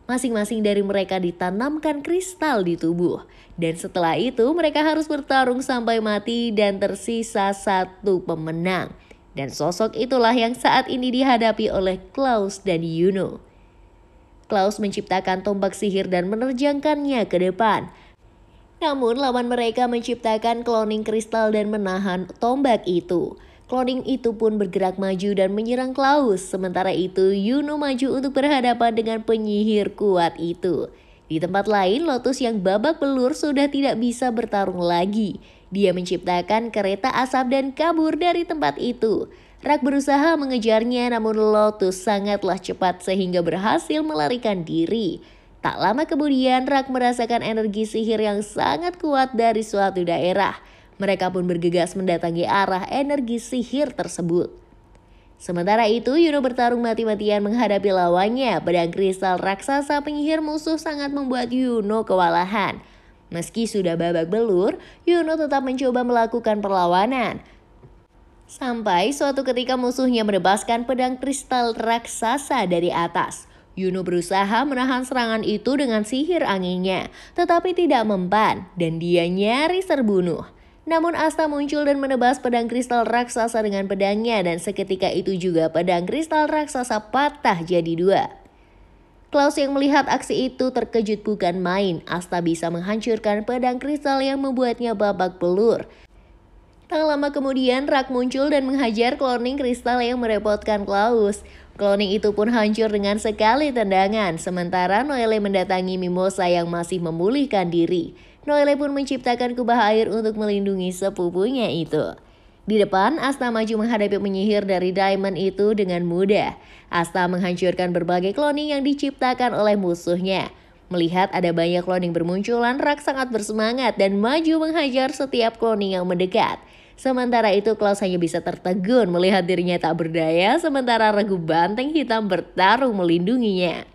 Masing-masing dari mereka ditanamkan kristal di tubuh. Dan setelah itu mereka harus bertarung sampai mati dan tersisa satu pemenang. Dan sosok itulah yang saat ini dihadapi oleh Klaus dan Yuno. Klaus menciptakan tombak sihir dan menerjangkannya ke depan. Namun lawan mereka menciptakan cloning kristal dan menahan tombak itu. Cloning itu pun bergerak maju dan menyerang Klaus. Sementara itu Yuno maju untuk berhadapan dengan penyihir kuat itu. Di tempat lain, Lotus yang babak belur sudah tidak bisa bertarung lagi. Dia menciptakan kereta asap dan kabur dari tempat itu. Rak berusaha mengejarnya namun Lotus sangatlah cepat sehingga berhasil melarikan diri. Tak lama kemudian Rak merasakan energi sihir yang sangat kuat dari suatu daerah. Mereka pun bergegas mendatangi arah energi sihir tersebut. Sementara itu Yuno bertarung mati-matian menghadapi lawannya. Pedang kristal raksasa penyihir musuh sangat membuat Yuno kewalahan. Meski sudah babak belur, Yuno tetap mencoba melakukan perlawanan. Sampai suatu ketika musuhnya menebaskan pedang kristal raksasa dari atas. Yuno berusaha menahan serangan itu dengan sihir anginnya, tetapi tidak mempan dan dia nyaris terbunuh. Namun Asta muncul dan menebas pedang kristal raksasa dengan pedangnya dan seketika itu juga pedang kristal raksasa patah jadi dua. Klaus yang melihat aksi itu terkejut bukan main. Asta bisa menghancurkan pedang kristal yang membuatnya babak belur. Tak lama kemudian Rak muncul dan menghajar cloning kristal yang merepotkan Klaus. Cloning itu pun hancur dengan sekali tendangan. Sementara Noelle mendatangi Mimosa yang masih memulihkan diri. Noelle pun menciptakan kubah air untuk melindungi sepupunya itu. Di depan, Asta maju menghadapi penyihir dari Diamond itu dengan mudah. Asta menghancurkan berbagai cloning yang diciptakan oleh musuhnya. Melihat ada banyak cloning bermunculan, Rak sangat bersemangat dan maju menghajar setiap cloning yang mendekat. Sementara itu Klaus hanya bisa tertegun melihat dirinya tak berdaya sementara regu banteng hitam bertarung melindunginya.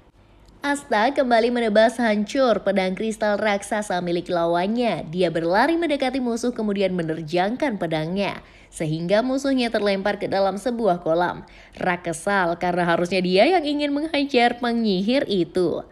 Asta kembali menebas hancur pedang kristal raksasa milik lawannya. Dia berlari mendekati musuh kemudian menerjangkan pedangnya. Sehingga musuhnya terlempar ke dalam sebuah kolam. Rak kesal karena harusnya dia yang ingin menghajar penyihir itu.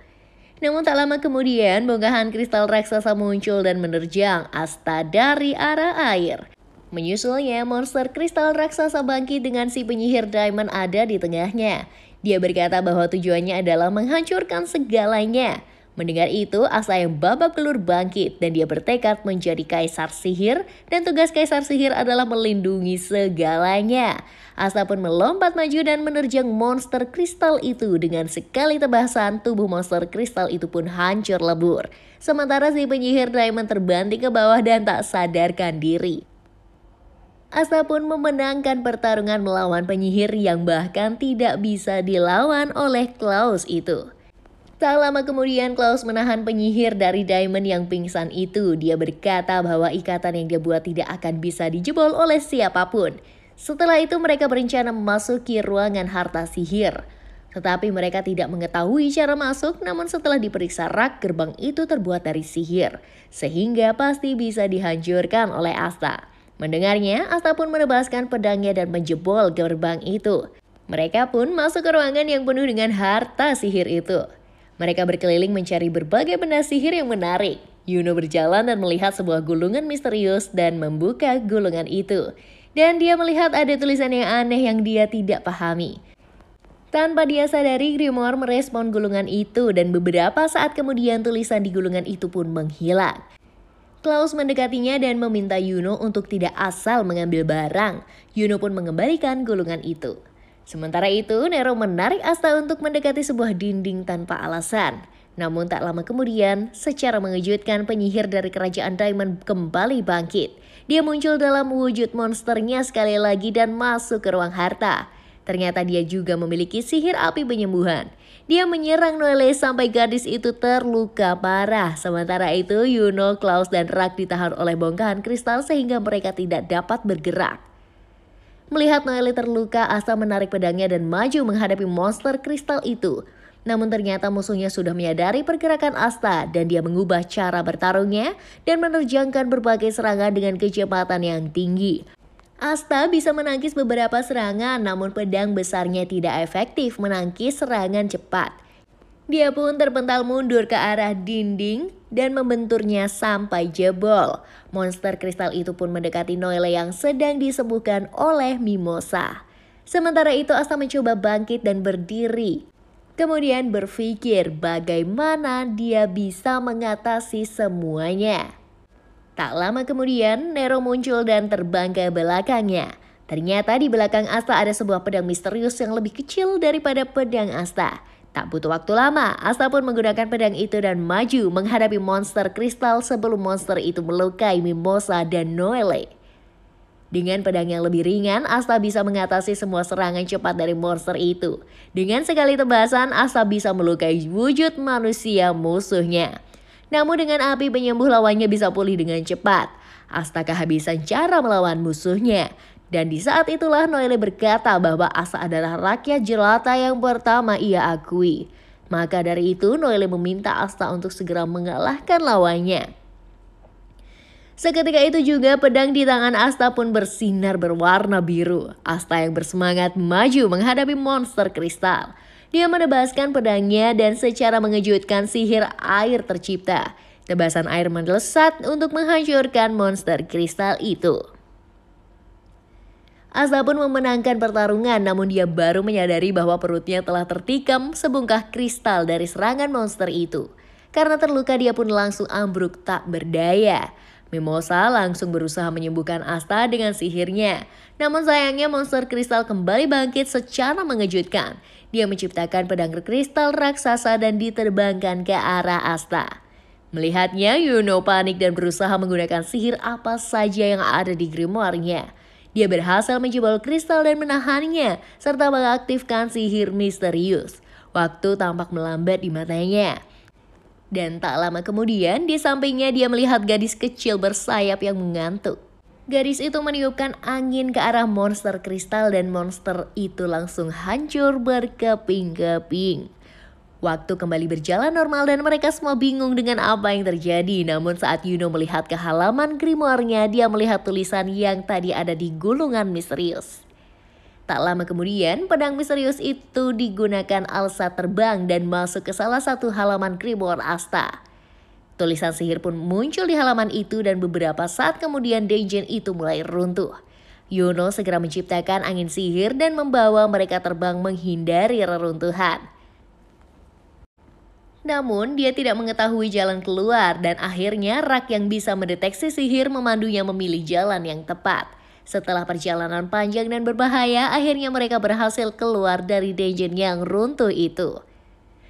Namun tak lama kemudian bongkahan kristal raksasa muncul dan menerjang Asta dari arah air. Menyusulnya monster kristal raksasa bangkit dengan si penyihir Diamond ada di tengahnya. Dia berkata bahwa tujuannya adalah menghancurkan segalanya. Mendengar itu, Asta yang babak belur bangkit dan dia bertekad menjadi kaisar sihir dan tugas kaisar sihir adalah melindungi segalanya. Asta pun melompat maju dan menerjang monster kristal itu dengan sekali tebasan tubuh monster kristal itu pun hancur lebur. Sementara si penyihir Diamond terbanting ke bawah dan tak sadarkan diri. Asta pun memenangkan pertarungan melawan penyihir yang bahkan tidak bisa dilawan oleh Klaus itu. Tak lama kemudian Klaus menahan penyihir dari Diamond yang pingsan itu. Dia berkata bahwa ikatan yang dia buat tidak akan bisa dijebol oleh siapapun. Setelah itu mereka berencana memasuki ruangan harta sihir. Tetapi mereka tidak mengetahui cara masuk, namun setelah diperiksa Rak, gerbang itu terbuat dari sihir. Sehingga pasti bisa dihancurkan oleh Asta. Mendengarnya, Asta pun menebaskan pedangnya dan menjebol gerbang itu. Mereka pun masuk ke ruangan yang penuh dengan harta sihir itu. Mereka berkeliling mencari berbagai benda sihir yang menarik. Yuno berjalan dan melihat sebuah gulungan misterius dan membuka gulungan itu. Dan dia melihat ada tulisan yang aneh yang dia tidak pahami. Tanpa dia sadari, Grimoire merespon gulungan itu dan beberapa saat kemudian tulisan di gulungan itu pun menghilang. Klaus mendekatinya dan meminta Yuno untuk tidak asal mengambil barang. Yuno pun mengembalikan gulungan itu. Sementara itu, Nero menarik Asta untuk mendekati sebuah dinding tanpa alasan. Namun tak lama kemudian, secara mengejutkan penyihir dari kerajaan Diamond kembali bangkit. Dia muncul dalam wujud monsternya sekali lagi dan masuk ke ruang harta. Ternyata dia juga memiliki sihir api penyembuhan. Dia menyerang Noelle sampai gadis itu terluka parah. Sementara itu, Yuno, Klaus, dan Rak ditahan oleh bongkahan kristal sehingga mereka tidak dapat bergerak. Melihat Noelle terluka, Asta menarik pedangnya dan maju menghadapi monster kristal itu. Namun ternyata musuhnya sudah menyadari pergerakan Asta dan dia mengubah cara bertarungnya dan menerjangkan berbagai serangan dengan kecepatan yang tinggi. Asta bisa menangkis beberapa serangan, namun pedang besarnya tidak efektif menangkis serangan cepat. Dia pun terpental mundur ke arah dinding dan membenturnya sampai jebol. Monster kristal itu pun mendekati Noelle yang sedang disembuhkan oleh Mimosa. Sementara itu Asta mencoba bangkit dan berdiri. Kemudian berpikir bagaimana dia bisa mengatasi semuanya. Tak lama kemudian, Nero muncul dan terbang ke belakangnya. Ternyata di belakang Asta ada sebuah pedang misterius yang lebih kecil daripada pedang Asta. Tak butuh waktu lama, Asta pun menggunakan pedang itu dan maju menghadapi monster kristal sebelum monster itu melukai Mimosa dan Noelle. Dengan pedang yang lebih ringan, Asta bisa mengatasi semua serangan cepat dari monster itu. Dengan sekali tebasan, Asta bisa melukai wujud manusia musuhnya. Namun dengan api penyembuh lawannya bisa pulih dengan cepat. Asta kehabisan cara melawan musuhnya. Dan di saat itulah Noelle berkata bahwa Asta adalah rakyat jelata yang pertama ia akui. Maka dari itu Noelle meminta Asta untuk segera mengalahkan lawannya. Seketika itu juga pedang di tangan Asta pun bersinar berwarna biru. Asta yang bersemangat maju menghadapi monster kristal. Dia menebaskan pedangnya dan secara mengejutkan sihir air tercipta. Tebasan air melesat untuk menghancurkan monster kristal itu. Asta pun memenangkan pertarungan, namun dia baru menyadari bahwa perutnya telah tertikam sebungkah kristal dari serangan monster itu. Karena terluka dia pun langsung ambruk tak berdaya. Mimosa langsung berusaha menyembuhkan Asta dengan sihirnya. Namun sayangnya monster kristal kembali bangkit secara mengejutkan. Dia menciptakan pedang kristal raksasa dan diterbangkan ke arah Asta. Melihatnya, Yuno panik dan berusaha menggunakan sihir apa saja yang ada di grimoire-nya. Dia berhasil menjebol kristal dan menahannya, serta mengaktifkan sihir misterius. Waktu tampak melambat di matanya. Dan tak lama kemudian, di sampingnya dia melihat gadis kecil bersayap yang mengantuk. Gadis itu meniupkan angin ke arah monster kristal dan monster itu langsung hancur berkeping-keping. Waktu kembali berjalan normal dan mereka semua bingung dengan apa yang terjadi. Namun saat Yuno melihat ke halaman grimoire-nya, dia melihat tulisan yang tadi ada di gulungan misterius. Tak lama kemudian, pedang misterius itu digunakan Alsa terbang dan masuk ke salah satu halaman grimoire Asta. Tulisan sihir pun muncul di halaman itu dan beberapa saat kemudian dungeon itu mulai runtuh. Yuno segera menciptakan angin sihir dan membawa mereka terbang menghindari reruntuhan. Namun dia tidak mengetahui jalan keluar dan akhirnya Rak yang bisa mendeteksi sihir memandunya memilih jalan yang tepat. Setelah perjalanan panjang dan berbahaya, akhirnya mereka berhasil keluar dari dungeon yang runtuh itu.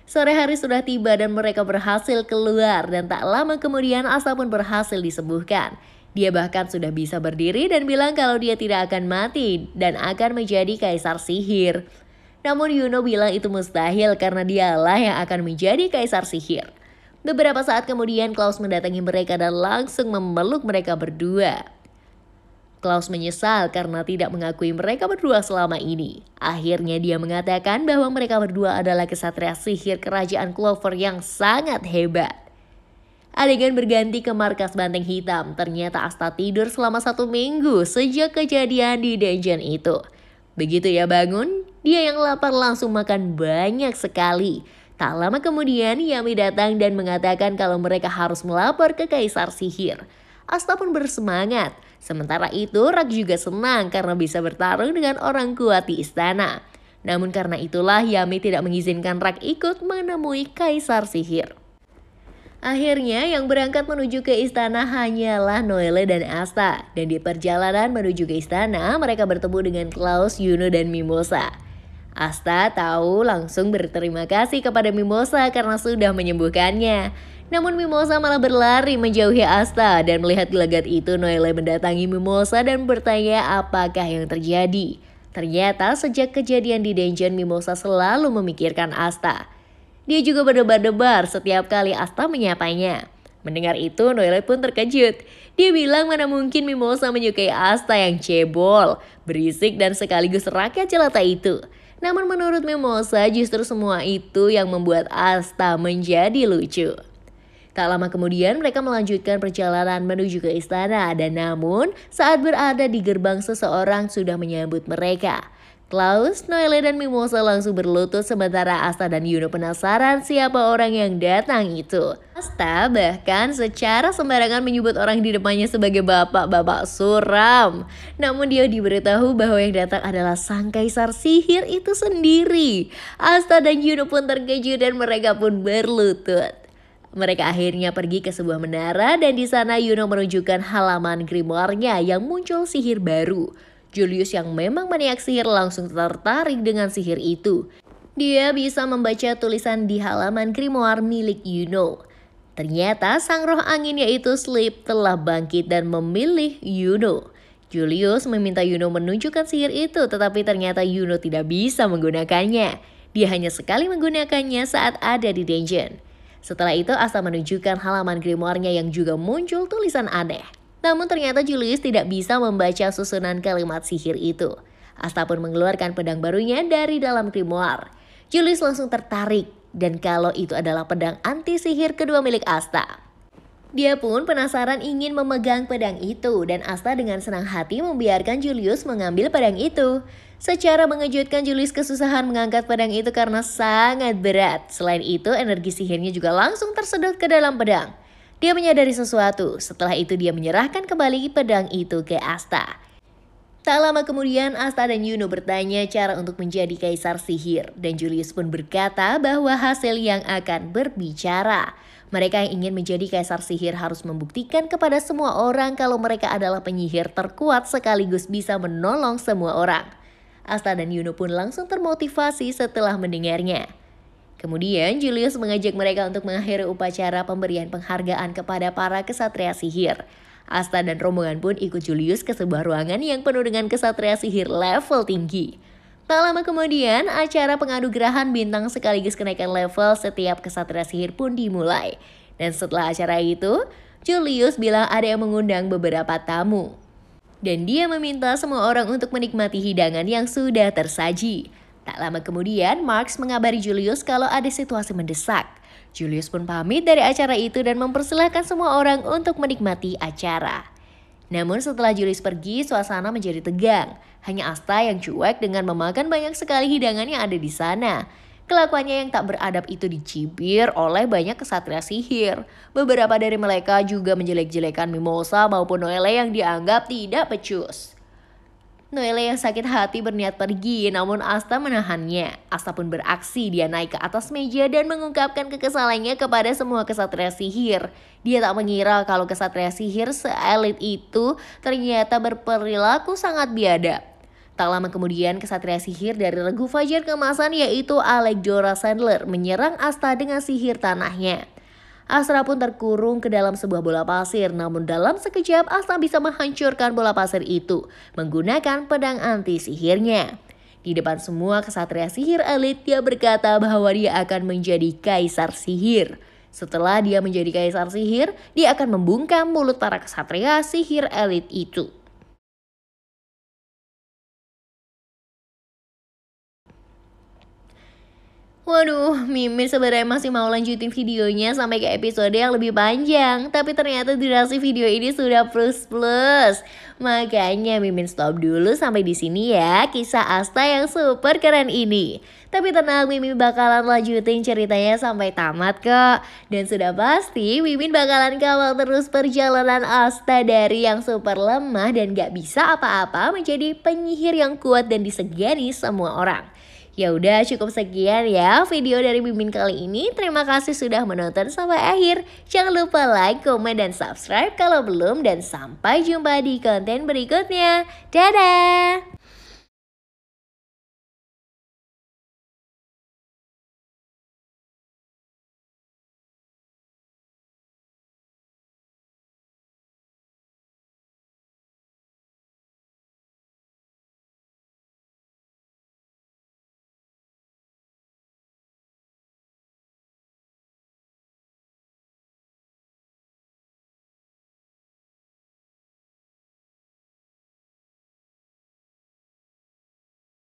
Sore hari sudah tiba dan mereka berhasil keluar dan tak lama kemudian Asta pun berhasil disembuhkan. Dia bahkan sudah bisa berdiri dan bilang kalau dia tidak akan mati dan akan menjadi kaisar sihir. Namun Yuno bilang itu mustahil karena dialah yang akan menjadi kaisar sihir. Beberapa saat kemudian Klaus mendatangi mereka dan langsung memeluk mereka berdua. Klaus menyesal karena tidak mengakui mereka berdua selama ini. Akhirnya dia mengatakan bahwa mereka berdua adalah kesatria sihir kerajaan Clover yang sangat hebat. Adegan berganti ke markas Banteng Hitam. Ternyata Asta tidur selama 1 minggu sejak kejadian di dungeon itu. Begitu ia bangun, dia yang lapar langsung makan banyak sekali. Tak lama kemudian, Yami datang dan mengatakan kalau mereka harus melapor ke Kaisar Sihir. Asta pun bersemangat. Sementara itu, Rak juga senang karena bisa bertarung dengan orang kuat di istana. Namun karena itulah Yami tidak mengizinkan Rak ikut menemui Kaisar Sihir. Akhirnya yang berangkat menuju ke istana hanyalah Noelle dan Asta. Dan di perjalanan menuju ke istana, mereka bertemu dengan Klaus, Yuno, dan Mimosa. Asta tahu langsung berterima kasih kepada Mimosa karena sudah menyembuhkannya. Namun Mimosa malah berlari menjauhi Asta dan melihat gelagat itu Noelle mendatangi Mimosa dan bertanya apakah yang terjadi. Ternyata sejak kejadian di dungeon Mimosa selalu memikirkan Asta. Dia juga berdebar-debar setiap kali Asta menyapanya. Mendengar itu Noelle pun terkejut. Dia bilang mana mungkin Mimosa menyukai Asta yang cebol, berisik dan sekaligus rakyat jelata itu. Namun menurut Mimosa justru semua itu yang membuat Asta menjadi lucu. Tak lama kemudian mereka melanjutkan perjalanan menuju ke istana dan namun saat berada di gerbang seseorang sudah menyambut mereka. Klaus, Noelle dan Mimosa langsung berlutut sementara Asta dan Yuno penasaran siapa orang yang datang itu. Asta bahkan secara sembarangan menyebut orang di depannya sebagai bapak-bapak suram. Namun dia diberitahu bahwa yang datang adalah sang kaisar sihir itu sendiri. Asta dan Yuno pun terkejut dan mereka pun berlutut. Mereka akhirnya pergi ke sebuah menara dan di sana Yuno menunjukkan halaman grimoire-nya yang muncul sihir baru. Julius yang memang maniak sihir langsung tertarik dengan sihir itu. Dia bisa membaca tulisan di halaman grimoire milik Yuno. Ternyata sang roh angin yaitu Sleep telah bangkit dan memilih Yuno. Julius meminta Yuno menunjukkan sihir itu tetapi ternyata Yuno tidak bisa menggunakannya. Dia hanya sekali menggunakannya saat ada di dungeon. Setelah itu Asta menunjukkan halaman grimoire-nya yang juga muncul tulisan aneh. Namun ternyata Julius tidak bisa membaca susunan kalimat sihir itu. Asta pun mengeluarkan pedang barunya dari dalam grimoire. Julius langsung tertarik dan kalau itu adalah pedang anti sihir kedua milik Asta. Dia pun penasaran ingin memegang pedang itu dan Asta dengan senang hati membiarkan Julius mengambil pedang itu. Secara mengejutkan Julius kesusahan mengangkat pedang itu karena sangat berat. Selain itu energi sihirnya juga langsung tersedot ke dalam pedang. Dia menyadari sesuatu, setelah itu dia menyerahkan kembali pedang itu ke Asta. Tak lama kemudian Asta dan Yuno bertanya cara untuk menjadi kaisar sihir. Dan Julius pun berkata bahwa hasil yang akan berbicara. Mereka yang ingin menjadi kaisar sihir harus membuktikan kepada semua orang kalau mereka adalah penyihir terkuat sekaligus bisa menolong semua orang. Asta dan Yuno pun langsung termotivasi setelah mendengarnya. Kemudian Julius mengajak mereka untuk mengakhiri upacara pemberian penghargaan kepada para kesatria sihir. Asta dan rombongan pun ikut Julius ke sebuah ruangan yang penuh dengan kesatria sihir level tinggi. Tak lama kemudian acara penganugerahan bintang sekaligus kenaikan level setiap kesatria sihir pun dimulai. Dan setelah acara itu, Julius bilang ada yang mengundang beberapa tamu. Dan dia meminta semua orang untuk menikmati hidangan yang sudah tersaji. Tak lama kemudian, Marx mengabari Julius kalau ada situasi mendesak. Julius pun pamit dari acara itu dan mempersilahkan semua orang untuk menikmati acara. Namun setelah Julius pergi, suasana menjadi tegang. Hanya Asta yang cuek dengan memakan banyak sekali hidangan yang ada di sana. Kelakuannya yang tak beradab itu dicibir oleh banyak kesatria sihir. Beberapa dari mereka juga menjelek-jelekan Mimosa maupun Noelle yang dianggap tidak becus. Noelle yang sakit hati berniat pergi, namun Asta menahannya. Asta pun beraksi, dia naik ke atas meja dan mengungkapkan kekesalannya kepada semua kesatria sihir. Dia tak mengira kalau kesatria sihir se-elit itu ternyata berperilaku sangat biadab. Tak lama kemudian kesatria sihir dari Regu Fajar Kemasan yaitu Alexandra Sandler menyerang Asta dengan sihir tanahnya. Asta pun terkurung ke dalam sebuah bola pasir, namun dalam sekejap Asta bisa menghancurkan bola pasir itu menggunakan pedang anti sihirnya. Di depan semua kesatria sihir elit, dia berkata bahwa dia akan menjadi kaisar sihir. Setelah dia menjadi kaisar sihir, dia akan membungkam mulut para kesatria sihir elit itu. Waduh, Mimin sebenarnya masih mau lanjutin videonya sampai ke episode yang lebih panjang. Tapi ternyata durasi video ini sudah plus-plus. Makanya Mimin stop dulu sampai di sini ya kisah Asta yang super keren ini. Tapi tenang, Mimin bakalan lanjutin ceritanya sampai tamat kok. Dan sudah pasti Mimin bakalan kawal terus perjalanan Asta dari yang super lemah dan gak bisa apa-apa menjadi penyihir yang kuat dan disegani semua orang. Ya udah cukup sekian ya video dari Mimin kali ini. Terima kasih sudah menonton sampai akhir. Jangan lupa like, komen, dan subscribe kalau belum. Dan sampai jumpa di konten berikutnya. Dadah!